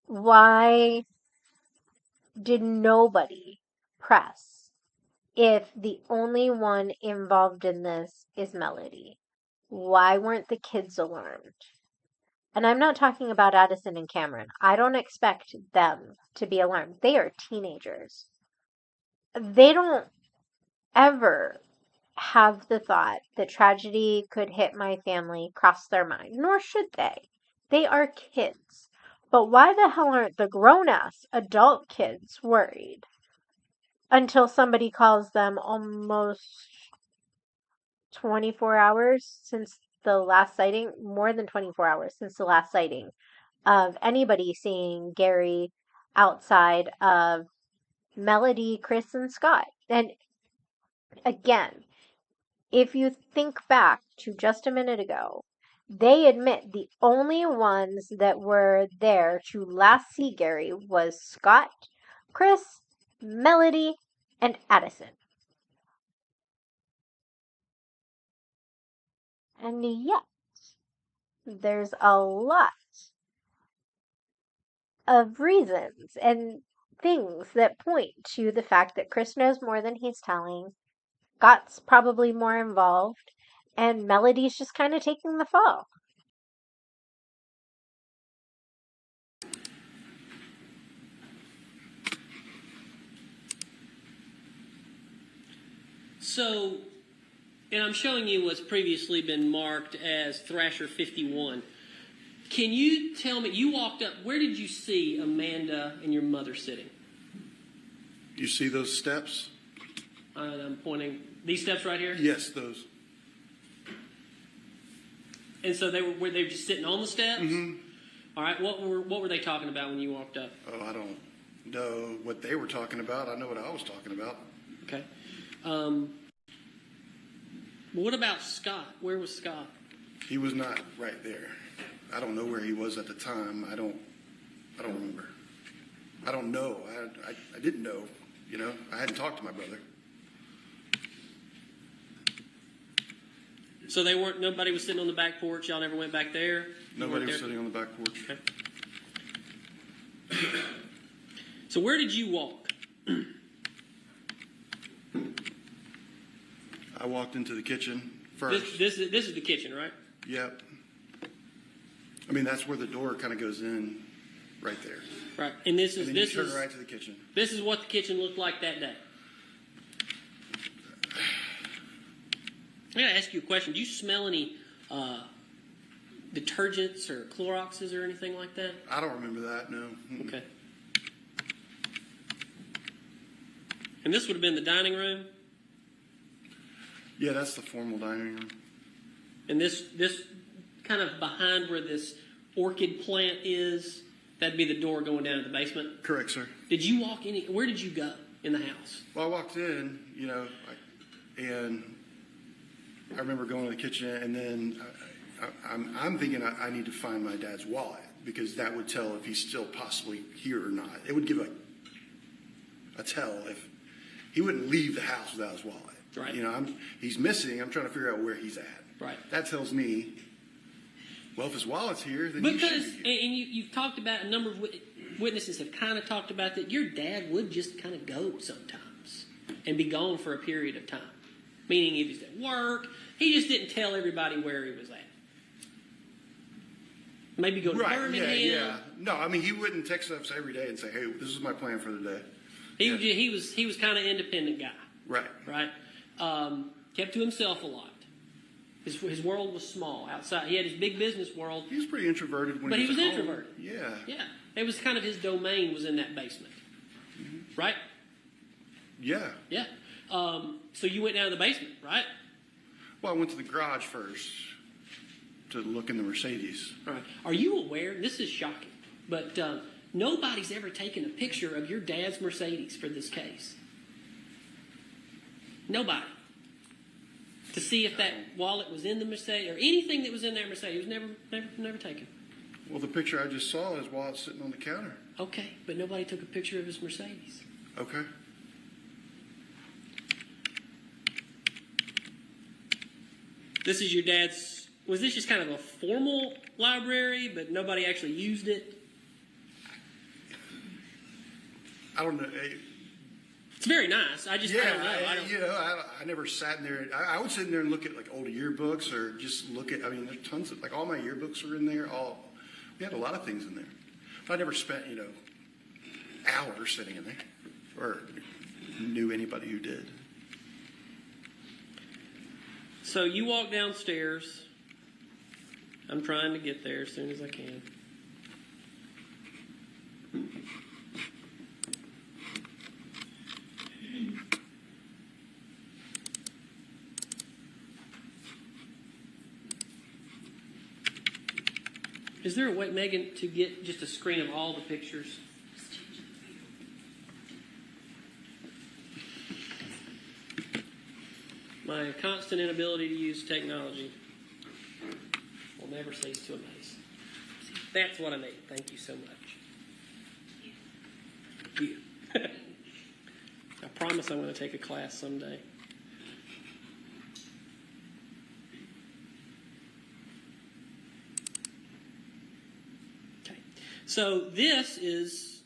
why did nobody press if the only one involved in this is Melody? Why weren't the kids alarmed? And I'm not talking about Addison and Cameron. I don't expect them to be alarmed. They are teenagers. They don't ever have the thought that tragedy could hit my family cross their mind, nor should they. They are kids. But why the hell aren't the grown-ass adult kids worried until somebody calls them almost 24 hours since the last sighting, more than 24 hours since the last sighting of anybody seeing Gary outside of Melody, Chris, and Scott? And again, if you think back to just a minute ago, they admit the only ones that were there to last see Gary was Scott, Chris, Melody, and Addison. And yet, there's a lot of reasons and things that point to the fact that Chris knows more than he's telling, Scott's probably more involved, and Melody's just kind of taking the fall. So, and I'm showing you what's previously been marked as Thrasher 51. Can you tell me, you walked up, where did you see Amanda and your mother sitting? You see those steps? I'm pointing, these steps right here? Yes, those. And so were they just sitting on the steps? Mm-hmm. All right, what were they talking about when you walked up? Oh, I don't know what they were talking about. I know what I was talking about. Okay. What about Scott? Where was Scott? He was not right there. I don't know where he was at the time. I don't remember. I don't know. I didn't know. I hadn't talked to my brother. So nobody was sitting on the back porch. Y'all never went back there? Nobody was sitting on the back porch. Okay. So where did you walk? I walked into the kitchen first. This is the kitchen, right? Yep. I mean, that's where the door kind of goes in, right there. Right. And then you turn right to the kitchen. This is what the kitchen looked like that day. I gotta ask you a question. Do you smell any detergents or Cloroxes or anything like that? I don't remember that, no. Okay. And this would have been the dining room? Yeah, that's the formal dining room. And this kind of behind where this orchid plant is, that'd be the door going down to the basement? Correct, sir. Did you walk where did you go in the house? Well, I walked in, and I remember going to the kitchen, and then I'm thinking I need to find my dad's wallet, because that would tell if he's still possibly here or not. It would give a tell if he wouldn't leave the house without his wallet. Right. He's missing. I'm trying to figure out where he's at. Right. That tells me, well, if his wallet's here, then he should be here. And you've talked about, a number of witnesses have kind of talked about that your dad would just kind of go sometimes and be gone for a period of time. Meaning he was at work. He just didn't tell everybody where he was at. Maybe go to Birmingham. Yeah. No, I mean, he wouldn't text us every day and say, hey, this is my plan for the day. He was kind of independent guy. Right. Right. Kept to himself a lot. His world was small outside. He had his big business world. He was pretty introverted when but he was was at home. introverted. Yeah. Yeah. It was kind of his domain was in that basement. Mm-hmm. Right? Yeah. Yeah. So you went down to the basement, right? Well, I went to the garage first to look in the Mercedes. All right. Are you aware, this is shocking, but nobody's ever taken a picture of your dad's Mercedes for this case. Nobody. To see if that wallet was in the Mercedes or anything that was in that Mercedes. It was never taken. Well, the picture I just saw is while it's sitting on the counter. Okay, but nobody took a picture of his Mercedes. Okay. This is your dad's, was this just kind of a formal library, but nobody actually used it? I don't know. It's very nice. I don't know. I never sat in there. I would sit in there and look at like old yearbooks or just look at, there's tons of, like all my yearbooks are in there. We had a lot of things in there. But I never spent, hours sitting in there or knew anybody who did. So you walk downstairs. I'm trying to get there as soon as I can. Is there a way, Megan, to get just a screen of all the pictures? My constant inability to use technology will never cease to amaze. That's what I need. Thank you so much. You. I promise I'm going to take a class someday. Okay. So this is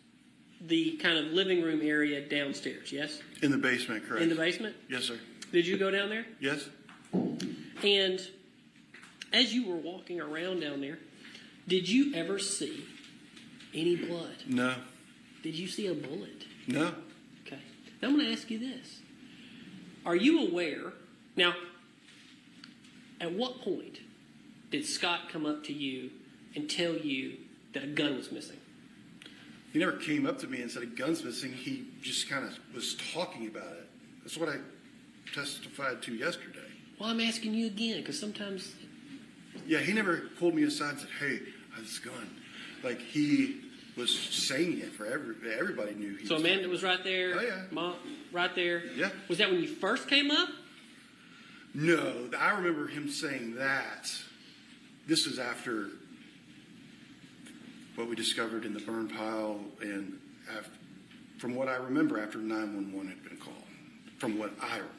the kind of living room area downstairs, yes? In the basement, correct. In the basement? Yes, sir. Did you go down there? Yes. And as you were walking around down there, did you ever see any blood? No. Did you see a bullet? No. Okay. Now I'm going to ask you this. Are you aware? Now, at what point did Scott come up to you and tell you that a gun was missing? He never came up to me and said a gun's missing. He just kind of was talking about it. That's what I testified to yesterday. Well, I'm asking you again because sometimes... Yeah, he never pulled me aside and said, hey, I have this gun. Like, he was saying it for everybody knew. He so was Amanda was right there? Oh, yeah. Mom, right there? Yeah. Was that when you first came up? No, I remember him saying that. This is after what we discovered in the burn pile and after, from what I remember after 911 had been called, from what I remember.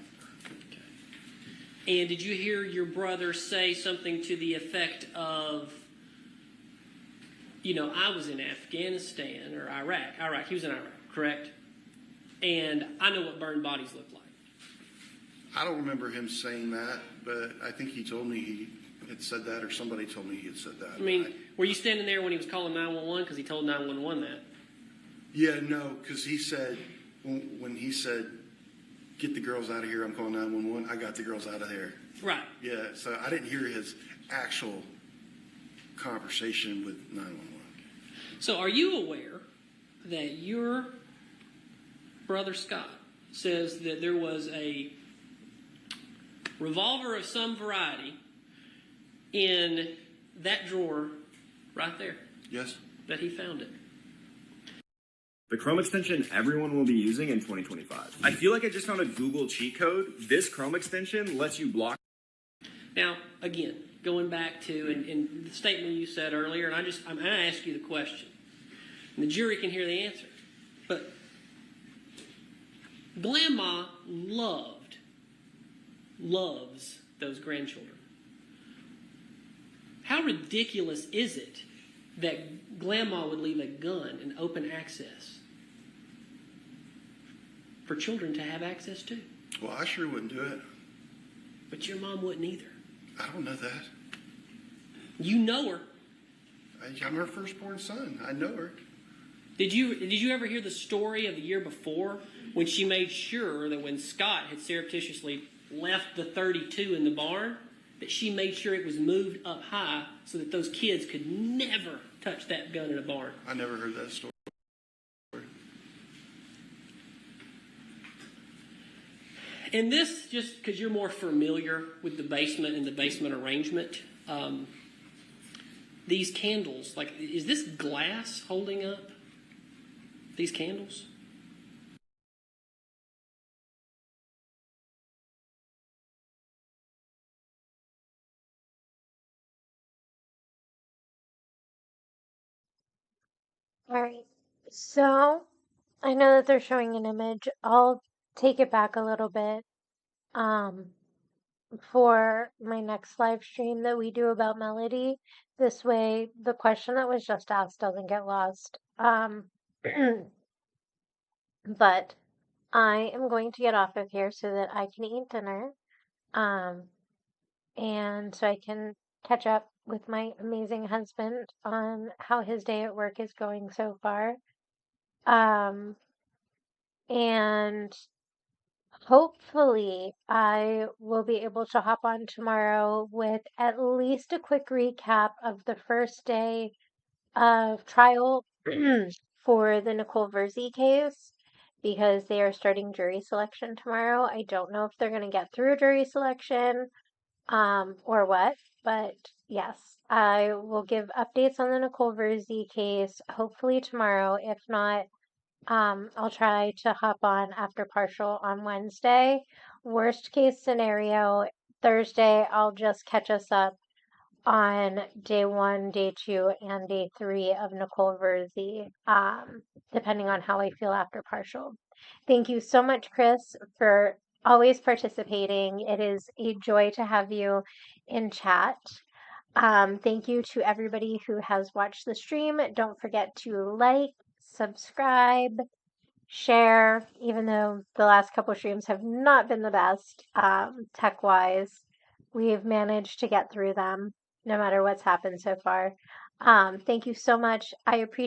And did you hear your brother say something to the effect of, I was in Afghanistan or Iraq. He was in Iraq, correct? And I know what burned bodies look like. I don't remember him saying that, but I think he told me he had said that, or somebody told me he had said that. I mean, were you standing there when he was calling 911 because he told 911 that? Yeah, no, because he said, when he said, get the girls out of here, I'm calling 911, I got the girls out of there. Right. Yeah, so I didn't hear his actual conversation with 911. So are you aware that your brother Scott says that there was a revolver of some variety in that drawer right there? Yes? That he found it. The Chrome extension everyone will be using in 2025. I feel like I just found a Google cheat code. This Chrome extension lets you block. Now, again, going back to and the statement you said earlier, and I'm going to ask you the question. And the jury can hear the answer. But Grandma loves those grandchildren. How ridiculous is it that Grandma would leave a gun in open access for children to have access to? Well, I sure wouldn't do it. But your mom wouldn't either. I don't know that. You know her. I'm her firstborn son. I know her. Did you ever hear the story of the year before when she made sure that when Scott had surreptitiously left the 32 in the barn, that she made sure it was moved up high so that those kids could never touch that gun in a barn? I never heard that story. And this, just because you're more familiar with the basement and the basement arrangement, these candles, like, is this glass holding up these candles? All right. So I know that they're showing an image. I'll take it back a little bit. For my next live stream that we do about Melody. This way, the question that was just asked doesn't get lost. But I am going to get off of here so that I can eat dinner. And so I can catch up with my amazing husband on how his day at work is going so far. And hopefully, I will be able to hop on tomorrow with at least a quick recap of the first day of trial for the Nicole Verzi case because they are starting jury selection tomorrow. I don't know if they're going to get through jury selection or what, but yes, I will give updates on the Nicole Verzi case hopefully tomorrow. If not, I'll try to hop on after partial on Wednesday. Worst case scenario, Thursday, I'll just catch us up on day 1, day 2, and day 3 of Nicole Verzi, depending on how I feel after partial. Thank you so much, Chris, for always participating. It is a joy to have you in chat. Thank you to everybody who has watched the stream. Don't forget to like, subscribe, share, even though the last couple of streams have not been the best tech-wise. We've managed to get through them no matter what's happened so far. Thank you so much. I appreciate